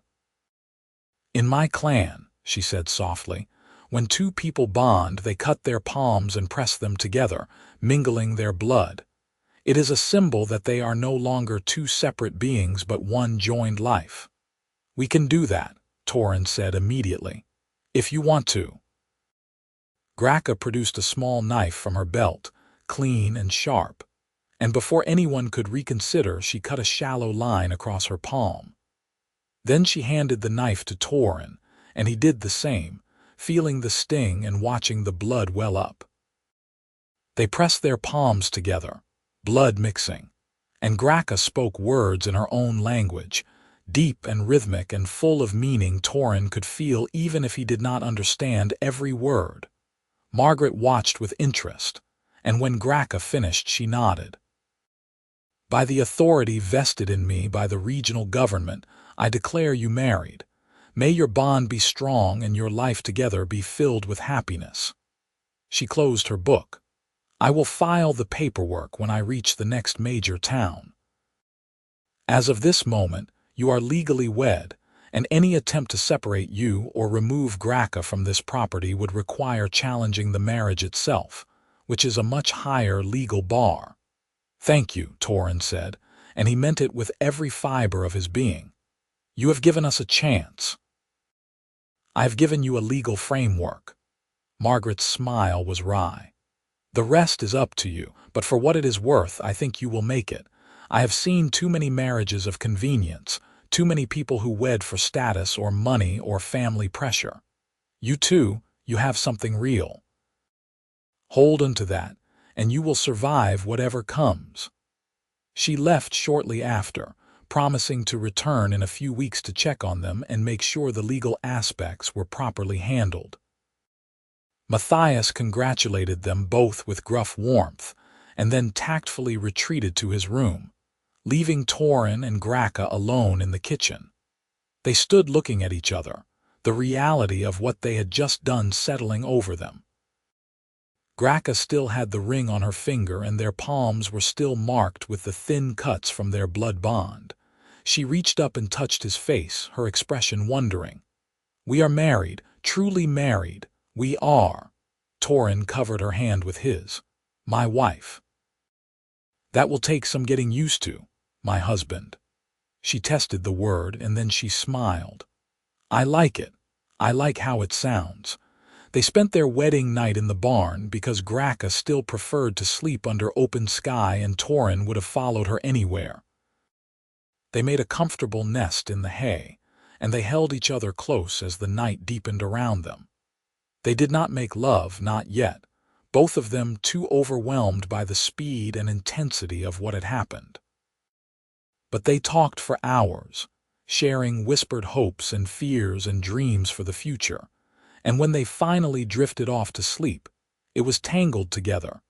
"In my clan," she said softly, "when two people bond, they cut their palms and press them together, mingling their blood. It is a symbol that they are no longer two separate beings but one joined life." "We can do that," Torin said immediately. "If you want to." Grakka produced a small knife from her belt, clean and sharp, and before anyone could reconsider, she cut a shallow line across her palm. Then she handed the knife to Torin, and he did the same, feeling the sting and watching the blood well up. They pressed their palms together, blood mixing, and Grakka spoke words in her own language, deep and rhythmic and full of meaning Torin could feel even if he did not understand every word. Margaret watched with interest, and when Grakka finished she nodded. "By the authority vested in me by the regional government, I declare you married. May your bond be strong and your life together be filled with happiness." She closed her book. "I will file the paperwork when I reach the next major town. As of this moment, you are legally wed, and any attempt to separate you or remove Grakka from this property would require challenging the marriage itself, which is a much higher legal bar." "Thank you," Torin said, and he meant it with every fiber of his being. "You have given us a chance. I have given you a legal framework." Margaret's smile was wry. "The rest is up to you, but for what it is worth, I think you will make it. I have seen too many marriages of convenience, too many people who wed for status or money or family pressure. You have something real. Hold on to that, and you will survive whatever comes." She left shortly after, promising to return in a few weeks to check on them and make sure the legal aspects were properly handled. Matthias congratulated them both with gruff warmth, and then tactfully retreated to his room, leaving Torin and Grakka alone in the kitchen. They stood looking at each other, the reality of what they had just done settling over them. Grakka still had the ring on her finger and their palms were still marked with the thin cuts from their blood bond. She reached up and touched his face, her expression wondering. "We are married, truly married, we are." Torin covered her hand with his. "My wife." "That will take some getting used to, my husband." She tested the word and then she smiled. "I like it. I like how it sounds." They spent their wedding night in the barn because Grakka still preferred to sleep under open sky and Torin would have followed her anywhere. They made a comfortable nest in the hay, and they held each other close as the night deepened around them. They did not make love, not yet, both of them too overwhelmed by the speed and intensity of what had happened. But they talked for hours, sharing whispered hopes and fears and dreams for the future. And when they finally drifted off to sleep, it was tangled together,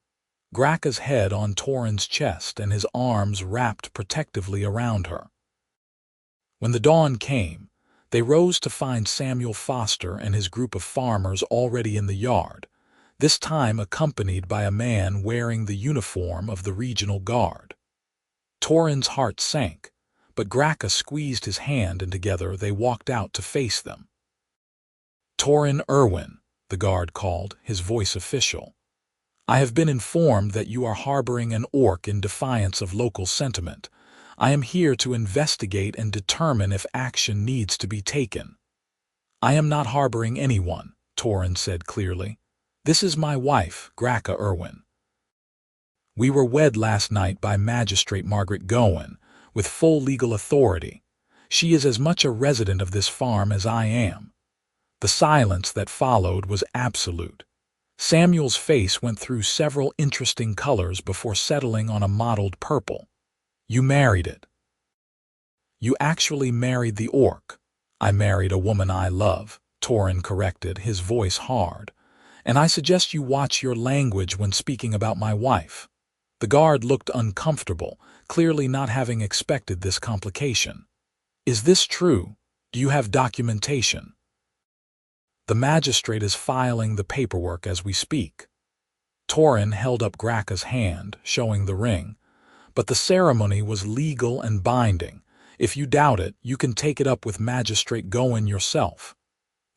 Grakka's head on Torin's chest and his arms wrapped protectively around her. When the dawn came, they rose to find Samuel Foster and his group of farmers already in the yard, this time accompanied by a man wearing the uniform of the regional guard. Torin's heart sank, but Grakka squeezed his hand and together they walked out to face them. "Torin Irwin," the guard called, his voice official. "I have been informed that you are harboring an orc in defiance of local sentiment. I am here to investigate and determine if action needs to be taken." "I am not harboring anyone," Torin said clearly. "This is my wife, Grakka Irwin. We were wed last night by Magistrate Margaret Gowan, with full legal authority. She is as much a resident of this farm as I am." The silence that followed was absolute. Samuel's face went through several interesting colors before settling on a mottled purple. "You married it." "You actually married the orc." "I married a woman I love," Torin corrected, his voice hard. "And I suggest you watch your language when speaking about my wife." The guard looked uncomfortable, clearly not having expected this complication. "Is this true? Do you have documentation?" "The magistrate is filing the paperwork as we speak." Torin held up Grakka's hand, showing the ring. "But the ceremony was legal and binding. If you doubt it, you can take it up with Magistrate Gowan yourself."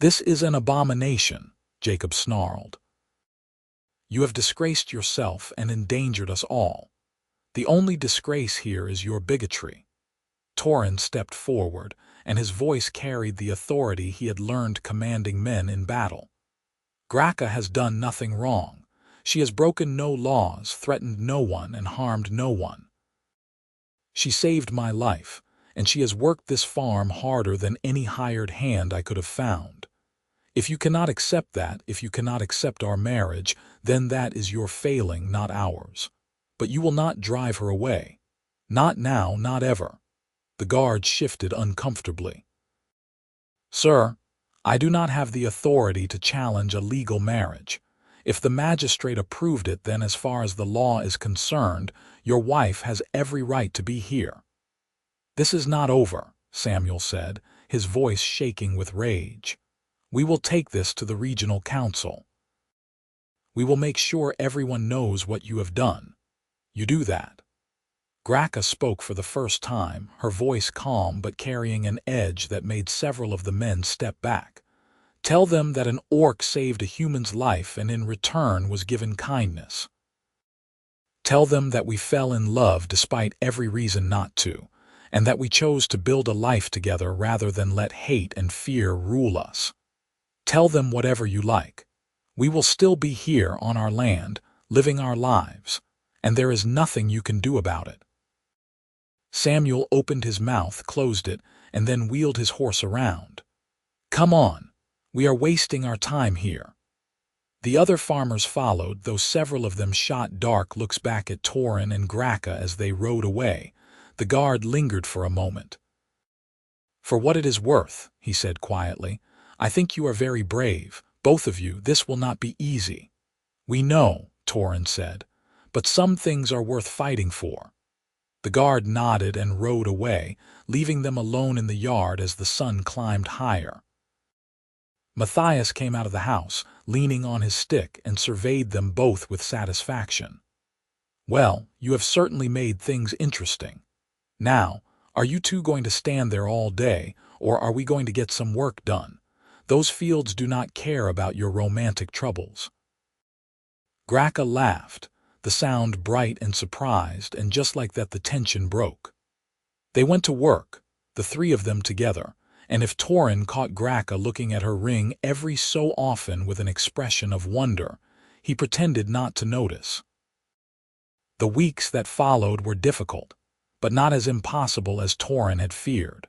"This is an abomination," Jacob snarled. "You have disgraced yourself and endangered us all. The only disgrace here is your bigotry." Torin stepped forward, and his voice carried the authority he had learned commanding men in battle. "Grakka has done nothing wrong. She has broken no laws, threatened no one, and harmed no one. She saved my life, and she has worked this farm harder than any hired hand I could have found. If you cannot accept that, if you cannot accept our marriage, then that is your failing, not ours. But you will not drive her away. Not now, not ever." The guard shifted uncomfortably. "Sir, I do not have the authority to challenge a legal marriage. If the magistrate approved it, then as far as the law is concerned, your wife has every right to be here." "This is not over," Samuel said, his voice shaking with rage. "We will take this to the regional council. We will make sure everyone knows what you have done. You do that." Grakka spoke for the first time, her voice calm but carrying an edge that made several of the men step back. "Tell them that an orc saved a human's life and in return was given kindness. Tell them that we fell in love despite every reason not to, and that we chose to build a life together rather than let hate and fear rule us. Tell them whatever you like. We will still be here on our land, living our lives, and there is nothing you can do about it." Samuel opened his mouth, closed it, and then wheeled his horse around. "Come on, we are wasting our time here." The other farmers followed, though several of them shot dark looks back at Torin and Grakka as they rode away. The guard lingered for a moment. "For what it is worth," he said quietly, "I think you are very brave, both of you. This will not be easy." "We know," Torin said, "but some things are worth fighting for." The guard nodded and rode away, leaving them alone in the yard as the sun climbed higher. Matthias came out of the house, leaning on his stick, and surveyed them both with satisfaction. "Well, you have certainly made things interesting. Now, are you two going to stand there all day, or are we going to get some work done? Those fields do not care about your romantic troubles." Grakka laughed, the sound bright and surprised, and just like that the tension broke. They went to work, the three of them together, and if Torin caught Grakka looking at her ring every so often with an expression of wonder, he pretended not to notice. The weeks that followed were difficult, but not as impossible as Torin had feared.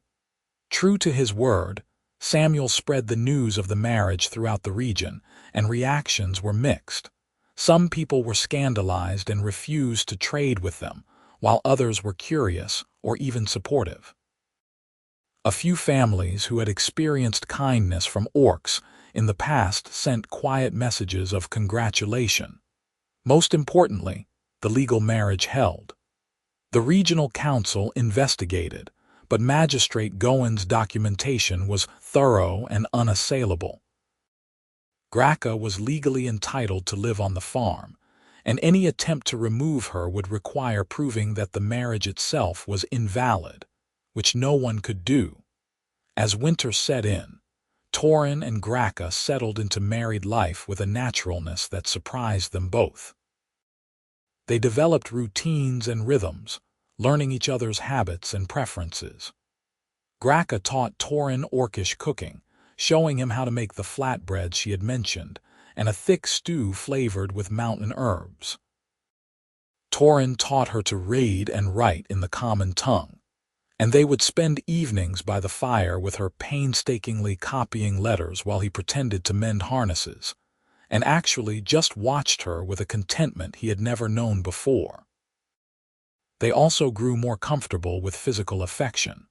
True to his word, Samuel spread the news of the marriage throughout the region, and reactions were mixed. Some people were scandalized and refused to trade with them, while others were curious or even supportive. A few families who had experienced kindness from orcs in the past sent quiet messages of congratulation. Most importantly, the legal marriage held. The regional council investigated, but Magistrate Gowen's documentation was thorough and unassailable. Grakka was legally entitled to live on the farm, and any attempt to remove her would require proving that the marriage itself was invalid, which no one could do. As winter set in, Torin and Grakka settled into married life with a naturalness that surprised them both. They developed routines and rhythms, learning each other's habits and preferences. Grakka taught Torin orcish cooking, showing him how to make the flatbreads she had mentioned, and a thick stew flavored with mountain herbs. Torin taught her to read and write in the common tongue, and they would spend evenings by the fire with her painstakingly copying letters while he pretended to mend harnesses, and actually just watched her with a contentment he had never known before. They also grew more comfortable with physical affection.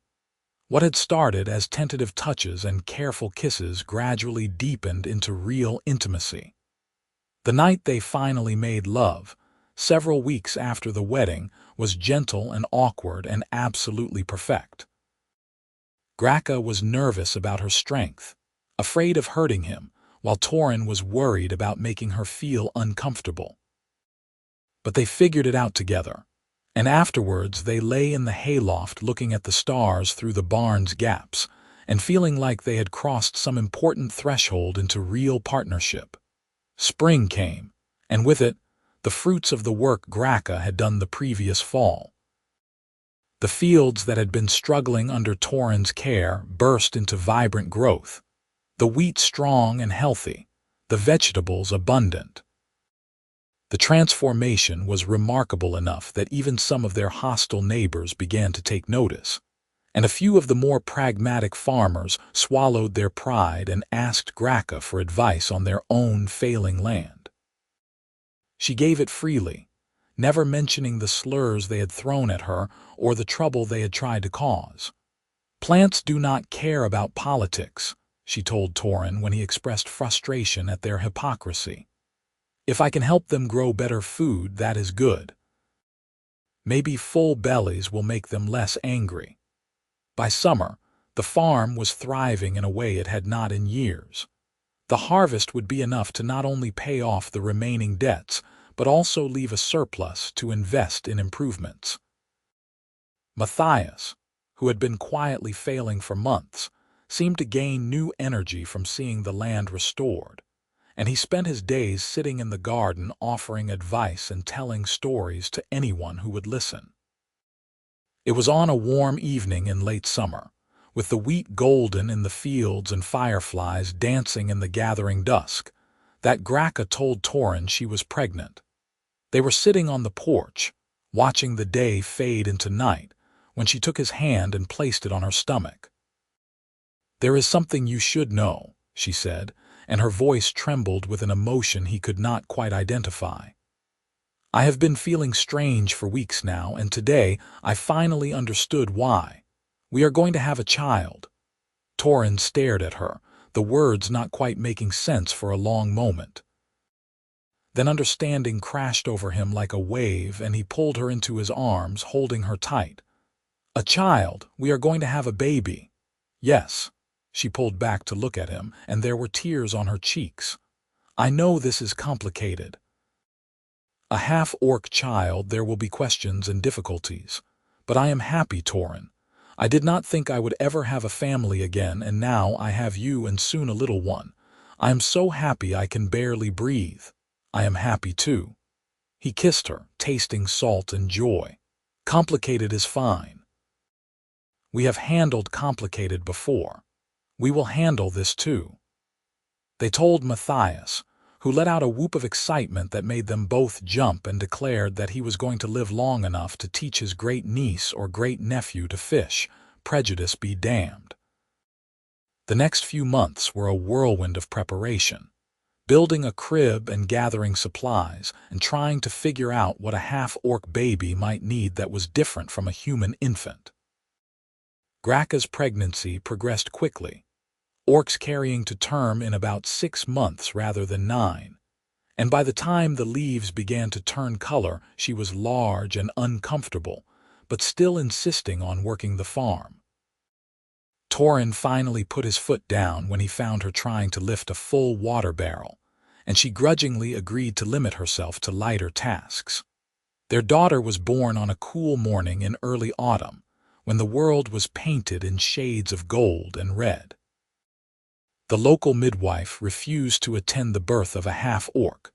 What had started as tentative touches and careful kisses gradually deepened into real intimacy. The night they finally made love, several weeks after the wedding, was gentle and awkward and absolutely perfect. Grakka was nervous about her strength, afraid of hurting him, while Torin was worried about making her feel uncomfortable. But they figured it out together, and afterwards they lay in the hayloft looking at the stars through the barn's gaps and feeling like they had crossed some important threshold into real partnership. Spring came, and with it, the fruits of the work Grakka had done the previous fall. The fields that had been struggling under Torin's care burst into vibrant growth, the wheat strong and healthy, the vegetables abundant. The transformation was remarkable enough that even some of their hostile neighbors began to take notice, and a few of the more pragmatic farmers swallowed their pride and asked Grakka for advice on their own failing land. She gave it freely, never mentioning the slurs they had thrown at her or the trouble they had tried to cause. "Plants do not care about politics," she told Torin when he expressed frustration at their hypocrisy. "If I can help them grow better food, that is good. Maybe full bellies will make them less angry." By summer, the farm was thriving in a way it had not in years. The harvest would be enough to not only pay off the remaining debts, but also leave a surplus to invest in improvements. Matthias, who had been quietly failing for months, seemed to gain new energy from seeing the land restored, and he spent his days sitting in the garden offering advice and telling stories to anyone who would listen. It was on a warm evening in late summer, with the wheat golden in the fields and fireflies dancing in the gathering dusk, that Grakka told Torin she was pregnant. They were sitting on the porch, watching the day fade into night, when she took his hand and placed it on her stomach. "There is something you should know," she said, and her voice trembled with an emotion he could not quite identify. "I have been feeling strange for weeks now, and today I finally understood why. We are going to have a child." Torin stared at her, the words not quite making sense for a long moment. Then understanding crashed over him like a wave, and he pulled her into his arms, holding her tight. "A child, we are going to have a baby." "Yes." She pulled back to look at him, and there were tears on her cheeks. "I know this is complicated. A half-orc child, there will be questions and difficulties. But I am happy, Torin. I did not think I would ever have a family again, and now I have you and soon a little one. I am so happy I can barely breathe. I am happy too." He kissed her, tasting salt and joy. "Complicated is fine. We have handled complicated before. We will handle this too." They told Matthias, who let out a whoop of excitement that made them both jump, and declared that he was going to live long enough to teach his great-niece or great-nephew to fish. Prejudice be damned. The next few months were a whirlwind of preparation, building a crib and gathering supplies, and trying to figure out what a half-orc baby might need that was different from a human infant. Grakka's pregnancy progressed quickly, orcs carrying to term in about 6 months rather than 9, and by the time the leaves began to turn color, she was large and uncomfortable, but still insisting on working the farm. Torin finally put his foot down when he found her trying to lift a full water barrel, and she grudgingly agreed to limit herself to lighter tasks. Their daughter was born on a cool morning in early autumn, when the world was painted in shades of gold and red. The local midwife refused to attend the birth of a half-orc,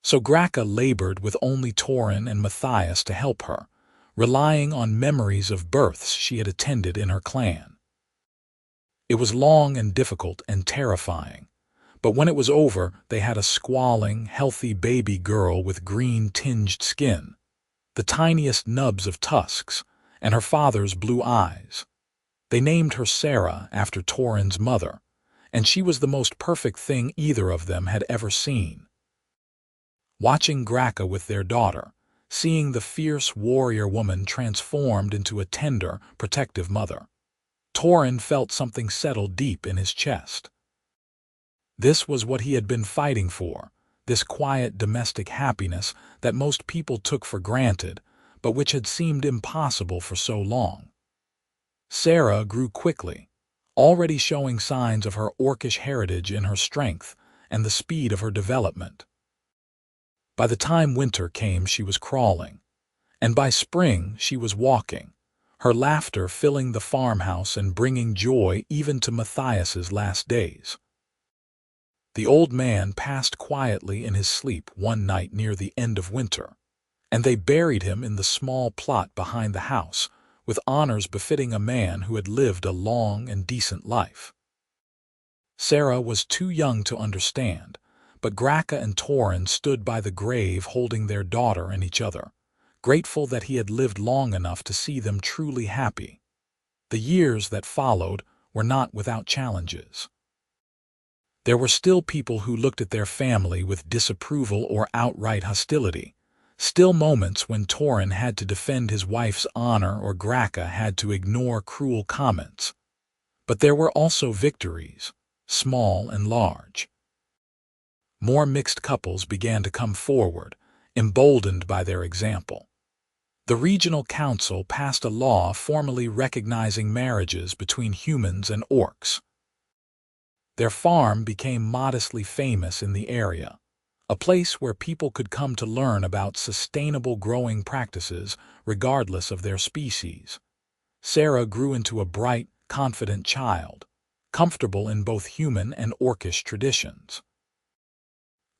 so Grakka labored with only Torin and Matthias to help her, relying on memories of births she had attended in her clan. It was long and difficult and terrifying, but when it was over, they had a squalling, healthy baby girl with green-tinged skin, the tiniest nubs of tusks, and her father's blue eyes. They named her Sarah after Torin's mother, and she was the most perfect thing either of them had ever seen. Watching Grakka with their daughter, seeing the fierce warrior woman transformed into a tender, protective mother, Torin felt something settle deep in his chest. This was what he had been fighting for, this quiet domestic happiness that most people took for granted, but which had seemed impossible for so long. Sarah grew quickly, already showing signs of her orcish heritage in her strength and the speed of her development. By the time winter came, she was crawling, and by spring she was walking, her laughter filling the farmhouse and bringing joy even to Matthias's last days. The old man passed quietly in his sleep one night near the end of winter, and they buried him in the small plot behind the house, with honors befitting a man who had lived a long and decent life. Sarah was too young to understand, but Grakka and Torin stood by the grave holding their daughter and each other, grateful that he had lived long enough to see them truly happy. The years that followed were not without challenges. There were still people who looked at their family with disapproval or outright hostility, Still moments when Torin had to defend his wife's honor or Grakka had to ignore cruel comments. But there were also victories, small and large. More mixed couples began to come forward, emboldened by their example. The regional council passed a law formally recognizing marriages between humans and orcs. Their farm became modestly famous in the area, a place where people could come to learn about sustainable growing practices regardless of their species. Sarah grew into a bright, confident child, comfortable in both human and orcish traditions.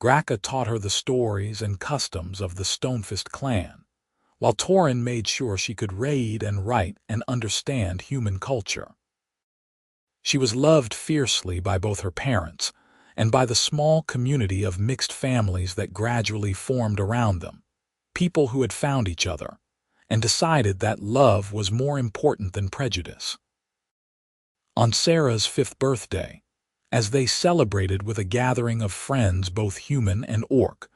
Grakka taught her the stories and customs of the Stonefist clan, while Torin made sure she could read and write and understand human culture. She was loved fiercely by both her parents and by the small community of mixed families that gradually formed around them, people who had found each other and decided that love was more important than prejudice. On Sarah's 5th birthday, as they celebrated with a gathering of friends both human and orc,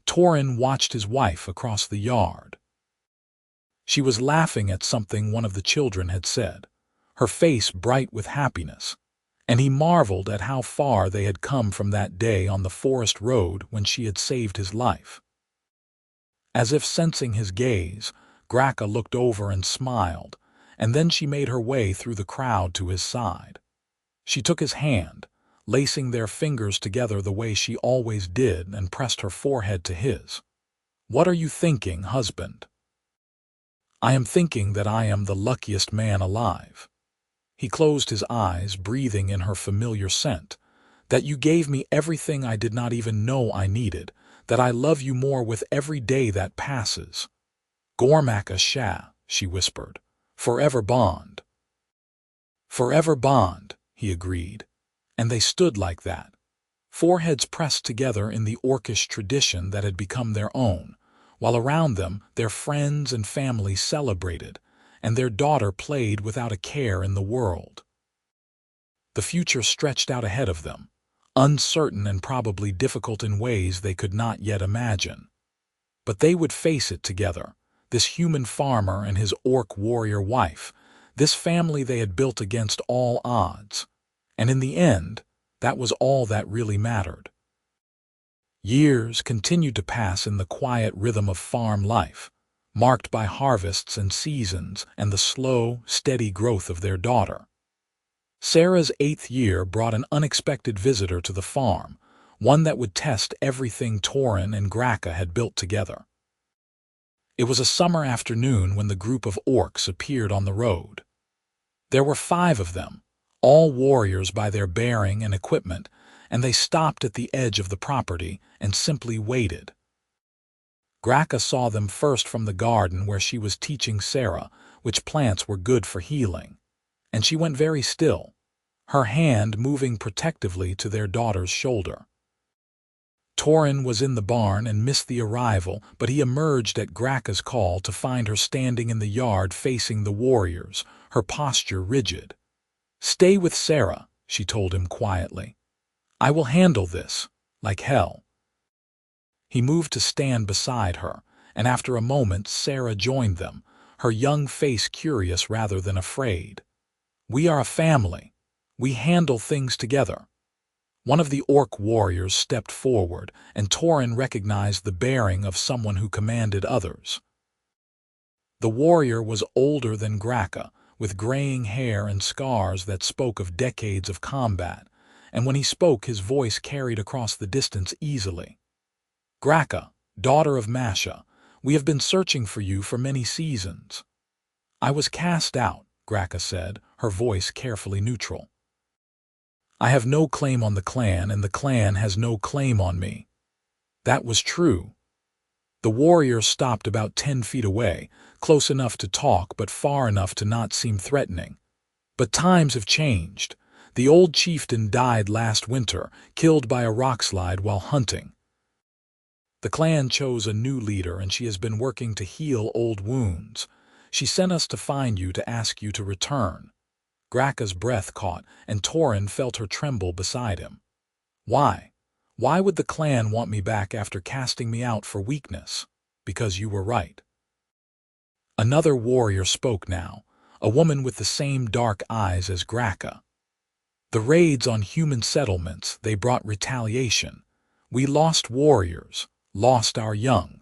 Torin watched his wife across the yard. She was laughing at something one of the children had said, her face bright with happiness, and he marveled at how far they had come from that day on the forest road when she had saved his life. As if sensing his gaze, Grakka looked over and smiled, and then she made her way through the crowd to his side. She took his hand, lacing their fingers together the way she always did, and pressed her forehead to his. "What are you thinking, husband?" "I am thinking that I am the luckiest man alive." He closed his eyes, breathing in her familiar scent. "That you gave me everything I did not even know I needed, that I love you more with every day that passes." "Gormaka Sha," she whispered. "Forever bond." "Forever bond," he agreed, and they stood like that, foreheads pressed together in the orcish tradition that had become their own, while around them their friends and family celebrated, and their daughter played without a care in the world. The future stretched out ahead of them, uncertain and probably difficult in ways they could not yet imagine. But they would face it together, this human farmer and his orc warrior wife, this family they had built against all odds. And in the end, that was all that really mattered. Years continued to pass in the quiet rhythm of farm life, marked by harvests and seasons and the slow, steady growth of their daughter. Sarah's 8th year brought an unexpected visitor to the farm, one that would test everything Torin and Grakka had built together. It was a summer afternoon when the group of orcs appeared on the road. There were 5 of them, all warriors by their bearing and equipment, and they stopped at the edge of the property and simply waited. Grakka saw them first from the garden where she was teaching Sarah which plants were good for healing, and she went very still, her hand moving protectively to their daughter's shoulder. Torin was in the barn and missed the arrival, but he emerged at Grakka's call to find her standing in the yard facing the warriors, her posture rigid. "Stay with Sarah," she told him quietly. "I will handle this, like hell." He moved to stand beside her, and after a moment Sarah joined them, her young face curious rather than afraid. "We are a family. We handle things together." One of the orc warriors stepped forward, and Torin recognized the bearing of someone who commanded others. The warrior was older than Grakka, with graying hair and scars that spoke of decades of combat, and when he spoke his voice carried across the distance easily. "Grakka, daughter of Masha, we have been searching for you for many seasons." "I was cast out," Grakka said, her voice carefully neutral. "I have no claim on the clan, and the clan has no claim on me." That was true. The warrior stopped about 10 feet away, close enough to talk but far enough to not seem threatening. "But times have changed. The old chieftain died last winter, killed by a rockslide while hunting. The clan chose a new leader, and she has been working to heal old wounds. She sent us to find you to ask you to return." Grakka's breath caught, and Torin felt her tremble beside him. "Why? Why would the clan want me back after casting me out for weakness?" because you were right. Another warrior spoke now, a woman with the same dark eyes as Grakka. The raids on human settlements, they brought retaliation. We lost warriors, lost our young.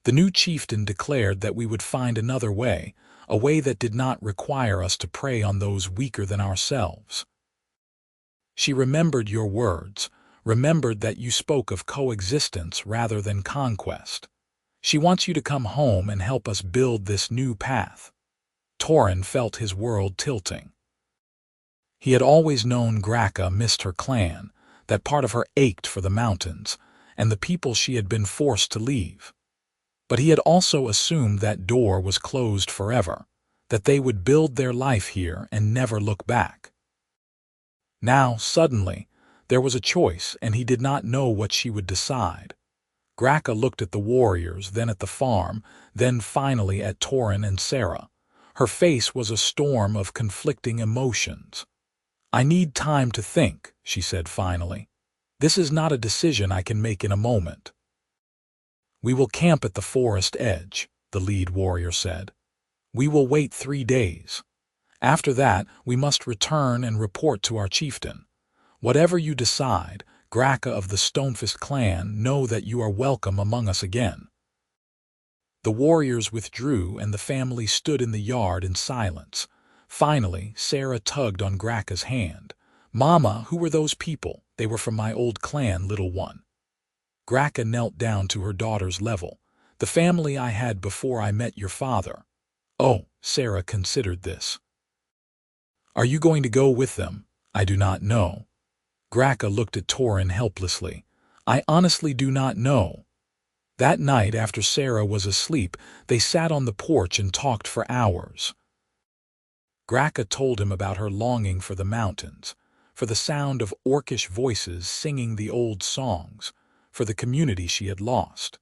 The new chieftain declared that we would find another way, a way that did not require us to prey on those weaker than ourselves. She remembered your words, remembered that you spoke of coexistence rather than conquest. She wants you to come home and help us build this new path. Torin felt his world tilting. He had always known Grakka missed her clan, that part of her ached for the mountains, and the people she had been forced to leave. But he had also assumed that door was closed forever, that they would build their life here and never look back. Now, suddenly, there was a choice, and he did not know what she would decide. Grakka looked at the warriors, then at the farm, then finally at Torin and Sarah. Her face was a storm of conflicting emotions. "I need time to think," she said finally. "This is not a decision I can make in a moment." "We will camp at the forest edge," the lead warrior said. "We will wait 3 days. After that, we must return and report to our chieftain. Whatever you decide, Grakka of the Stonefist clan, know that you are welcome among us again." The warriors withdrew and the family stood in the yard in silence. Finally, Sarah tugged on Grakka's hand. "Mama, who were those people? They were from my old clan, little one." Grakka knelt down to her daughter's level. "The family I had before I met your father." "Oh," Sarah considered this. "Are you going to go with them?" "I do not know." Grakka looked at Torin helplessly. "I honestly do not know." That night, after Sarah was asleep, they sat on the porch and talked for hours. Grakka told him about her longing for the mountains, for the sound of orcish voices singing the old songs, for the community she had lost.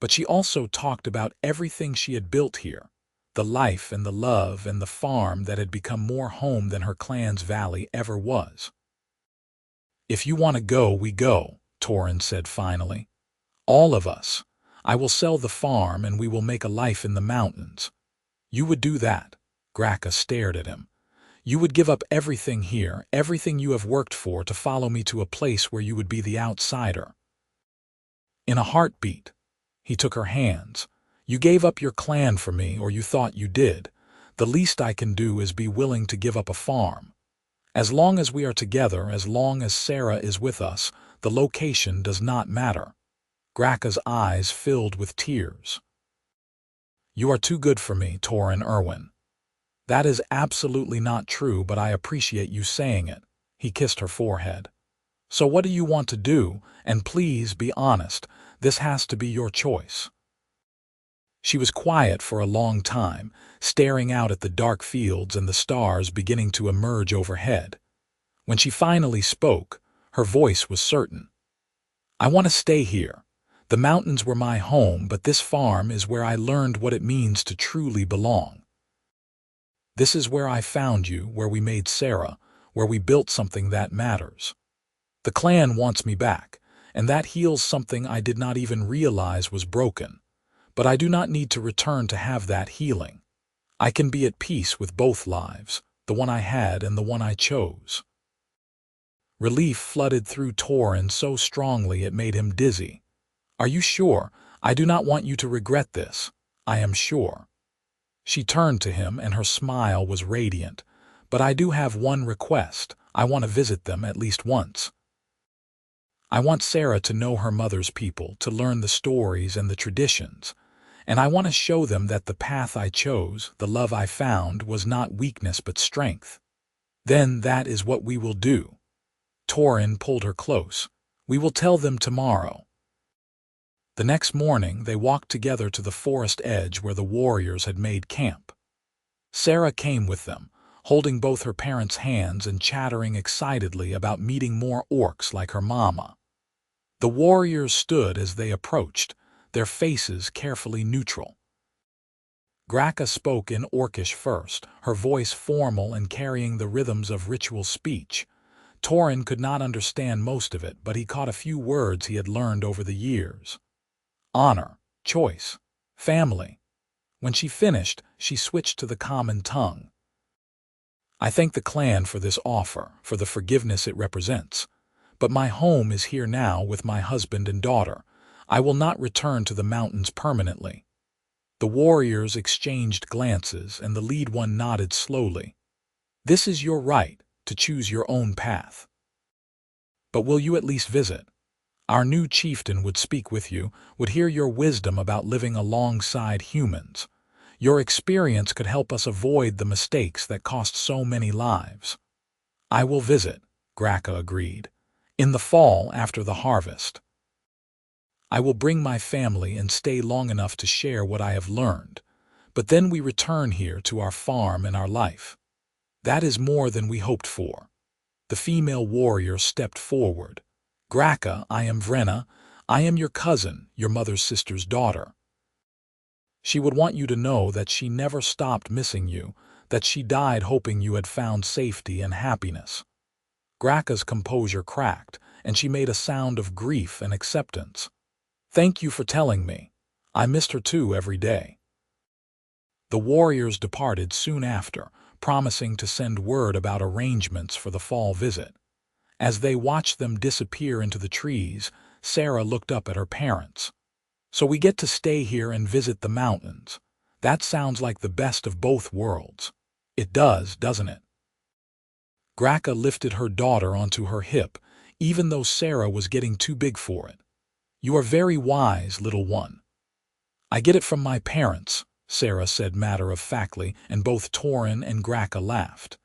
But she also talked about everything she had built here, the life and the love and the farm that had become more home than her clan's valley ever was. "If you want to go, we go," Torin said finally. "All of us. I will sell the farm and we will make a life in the mountains." "You would do that?" Grakka stared at him. "You would give up everything here, everything you have worked for, to follow me to a place where you would be the outsider?" "In a heartbeat." He took her hands. "You gave up your clan for me, or you thought you did. The least I can do is be willing to give up a farm. As long as we are together, as long as Sarah is with us, the location does not matter." Grakka's eyes filled with tears. "You are too good for me, Torin Irwin." "That is absolutely not true, but I appreciate you saying it." He kissed her forehead. "So what do you want to do? And please be honest. This has to be your choice." She was quiet for a long time, staring out at the dark fields and the stars beginning to emerge overhead. When she finally spoke, her voice was certain. "I want to stay here. The mountains were my home, but this farm is where I learned what it means to truly belong. This is where I found you, where we made Sarah, where we built something that matters. The clan wants me back, and that heals something I did not even realize was broken. But I do not need to return to have that healing. I can be at peace with both lives, the one I had and the one I chose." Relief flooded through Torin so strongly it made him dizzy. "Are you sure? I do not want you to regret this. I am sure." She turned to him and her smile was radiant. "But I do have one request. I want to visit them at least once. I want Sarah to know her mother's people, to learn the stories and the traditions. And I want to show them that the path I chose, the love I found, was not weakness but strength. Then that is what we will do." Torin pulled her close. "We will tell them tomorrow." The next morning they walked together to the forest edge where the warriors had made camp. Sarah came with them, holding both her parents' hands and chattering excitedly about meeting more orcs like her mama. The warriors stood as they approached, their faces carefully neutral. Grakka spoke in orcish first, her voice formal and carrying the rhythms of ritual speech. Torin could not understand most of it, but he caught a few words he had learned over the years. "Honor," choice, family. When she finished, she switched to the common tongue. I thank the clan for this offer, for the forgiveness it represents. But my home is here now with my husband and daughter. I will not return to the mountains permanently. The warriors exchanged glances, and the lead one nodded slowly. This is your right, to choose your own path. But will you at least visit? Our new chieftain would speak with you, would hear your wisdom about living alongside humans. Your experience could help us avoid the mistakes that cost so many lives. I will visit, Grakka agreed. In the fall after the harvest. I will bring my family and stay long enough to share what I have learned. But then we return here to our farm and our life. That is more than we hoped for. The female warrior stepped forward. Grakka, I am Vrenna. I am your cousin, your mother's sister's daughter. She would want you to know that she never stopped missing you, that she died hoping you had found safety and happiness. Grakka's composure cracked, and she made a sound of grief and acceptance. Thank you for telling me. I missed her too every day. The warriors departed soon after, promising to send word about arrangements for the fall visit. As they watched them disappear into the trees, Sarah looked up at her parents. So we get to stay here and visit the mountains. That sounds like the best of both worlds. It does, doesn't it? Grakka lifted her daughter onto her hip, even though Sarah was getting too big for it. You are very wise, little one. I get it from my parents, Sarah said matter-of-factly, and both Torin and Grakka laughed.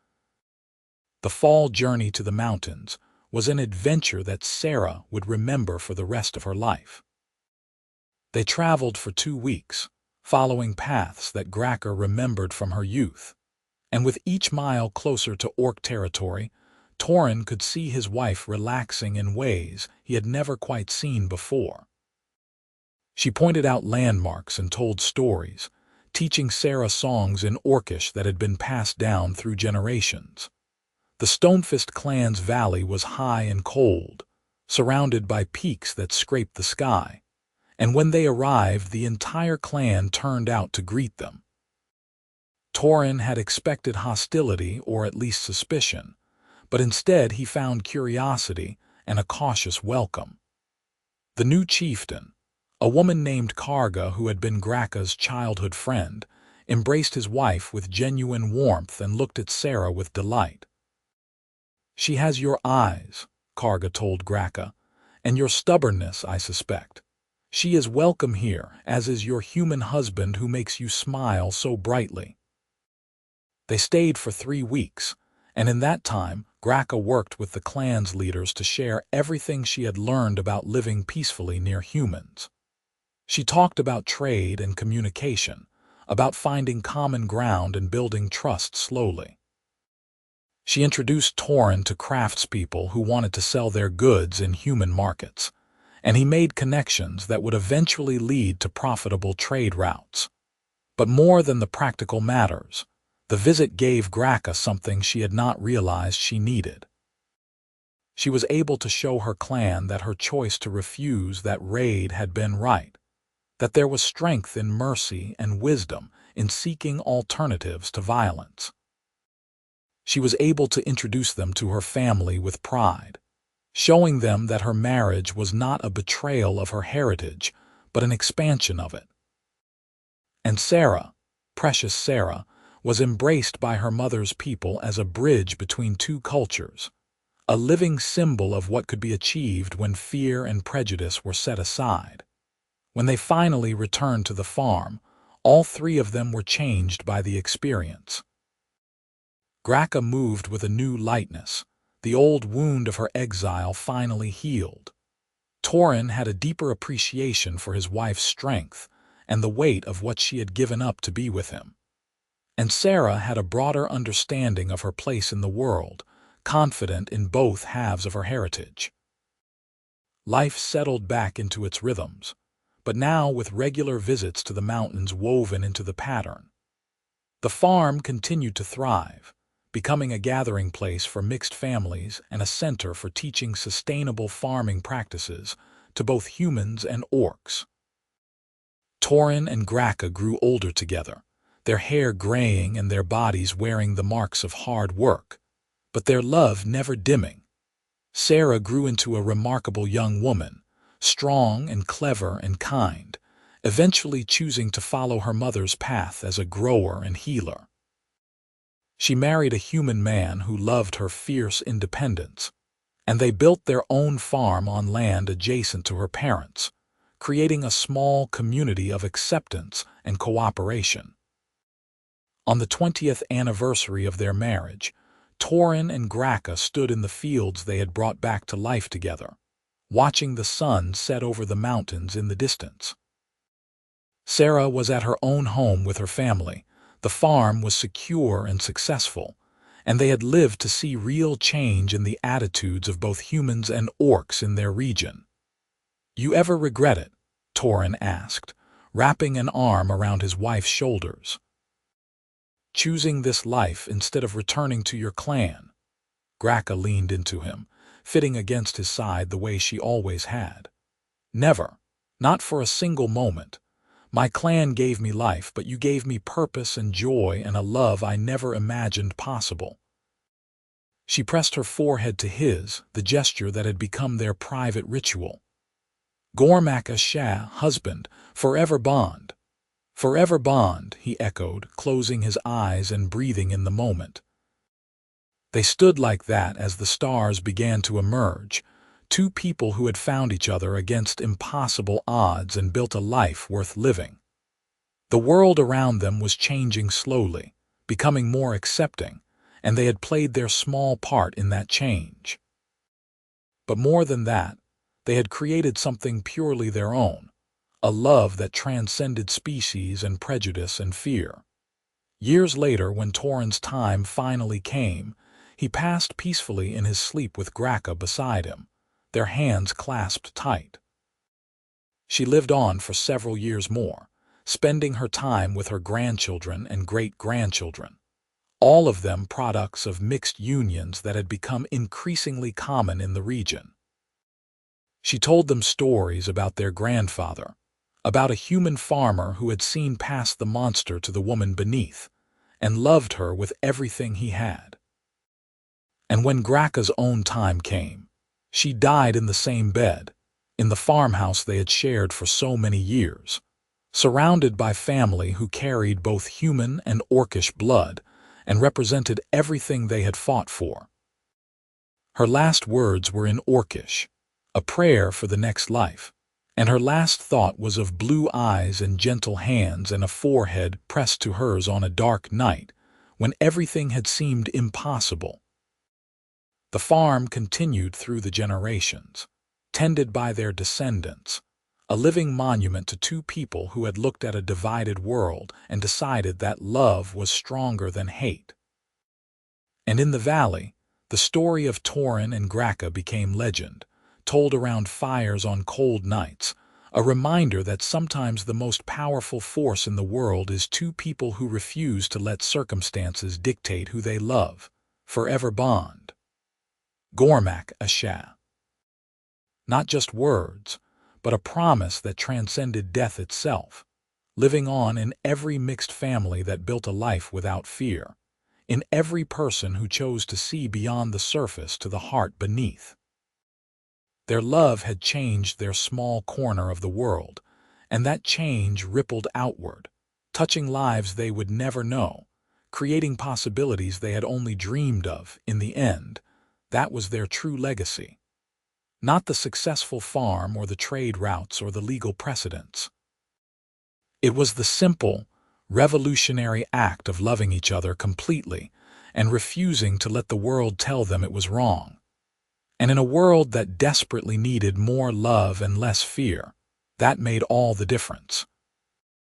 The fall journey to the mountains was an adventure that Sarah would remember for the rest of her life. They traveled for 2 weeks, following paths that Grakka remembered from her youth. And with each mile closer to orc territory, Torin could see his wife relaxing in ways he had never quite seen before. She pointed out landmarks and told stories, teaching Sarah songs in Orcish that had been passed down through generations. The Stonefist clan's valley was high and cold, surrounded by peaks that scraped the sky, and when they arrived, the entire clan turned out to greet them. Torin had expected hostility, or at least suspicion, but instead he found curiosity and a cautious welcome. The new chieftain, a woman named Karga who had been Grakka's childhood friend, embraced his wife with genuine warmth and looked at Sarah with delight. She has your eyes, Karga told Grakka, and your stubbornness, I suspect. She is welcome here, as is your human husband who makes you smile so brightly. They stayed for 3 weeks, and in that time, Grakka worked with the clan's leaders to share everything she had learned about living peacefully near humans. She talked about trade and communication, about finding common ground and building trust slowly. She introduced Torin to craftspeople who wanted to sell their goods in human markets, and he made connections that would eventually lead to profitable trade routes. But more than the practical matters, the visit gave Grakka something she had not realized she needed. She was able to show her clan that her choice to refuse that raid had been right, that there was strength in mercy and wisdom in seeking alternatives to violence. She was able to introduce them to her family with pride, showing them that her marriage was not a betrayal of her heritage, but an expansion of it. And Sarah, precious Sarah, was embraced by her mother's people as a bridge between 2 cultures, a living symbol of what could be achieved when fear and prejudice were set aside. When they finally returned to the farm, all 3 of them were changed by the experience. Grakka moved with a new lightness. The old wound of her exile finally healed. Torin had a deeper appreciation for his wife's strength and the weight of what she had given up to be with him. And Sarah had a broader understanding of her place in the world, confident in both halves of her heritage. Life settled back into its rhythms, but now with regular visits to the mountains woven into the pattern. The farm continued to thrive, becoming a gathering place for mixed families and a center for teaching sustainable farming practices to both humans and orcs. Torin and Grakka grew older together, their hair graying and their bodies wearing the marks of hard work, but their love never dimming. Sarah grew into a remarkable young woman, strong and clever and kind, eventually choosing to follow her mother's path as a grower and healer. She married a human man who loved her fierce independence, and they built their own farm on land adjacent to her parents', creating a small community of acceptance and cooperation. On the 20th anniversary of their marriage, Torin and Grakka stood in the fields they had brought back to life together, watching the sun set over the mountains in the distance. Sarah was at her own home with her family. The farm was secure and successful, and they had lived to see real change in the attitudes of both humans and orcs in their region. "You ever regret it?" Torin asked, wrapping an arm around his wife's shoulders. "Choosing this life instead of returning to your clan?" Grakka leaned into him, fitting against his side the way she always had. "Never. Not for a single moment. My clan gave me life, but you gave me purpose and joy and a love I never imagined possible." She pressed her forehead to his, the gesture that had become their private ritual. "Gormak Asha, husband, forever bond." "Forever bond," he echoed, closing his eyes and breathing in the moment. They stood like that as the stars began to emerge, two people who had found each other against impossible odds and built a life worth living. The world around them was changing slowly, becoming more accepting, and they had played their small part in that change. But more than that, they had created something purely their own, a love that transcended species and prejudice and fear. Years later, when Torin's time finally came, he passed peacefully in his sleep with Grakka beside him, their hands clasped tight. She lived on for several years more, spending her time with her grandchildren and great-grandchildren, all of them products of mixed unions that had become increasingly common in the region. She told them stories about their grandfather, about a human farmer who had seen past the monster to the woman beneath, and loved her with everything he had. And when Grakka's own time came, she died in the same bed, in the farmhouse they had shared for so many years, surrounded by family who carried both human and orcish blood and represented everything they had fought for. Her last words were in orcish, a prayer for the next life, and her last thought was of blue eyes and gentle hands and a forehead pressed to hers on a dark night when everything had seemed impossible. The farm continued through the generations, tended by their descendants, a living monument to two people who had looked at a divided world and decided that love was stronger than hate. And in the valley, the story of Torin and Grakka became legend, told around fires on cold nights, a reminder that sometimes the most powerful force in the world is two people who refuse to let circumstances dictate who they love. Forever bond. Gormak Asha. Not just words, but a promise that transcended death itself, living on in every mixed family that built a life without fear, in every person who chose to see beyond the surface to the heart beneath. Their love had changed their small corner of the world, and that change rippled outward, touching lives they would never know, creating possibilities they had only dreamed of. In the end, that was their true legacy. Not the successful farm or the trade routes or the legal precedents. It was the simple, revolutionary act of loving each other completely and refusing to let the world tell them it was wrong. And in a world that desperately needed more love and less fear, that made all the difference.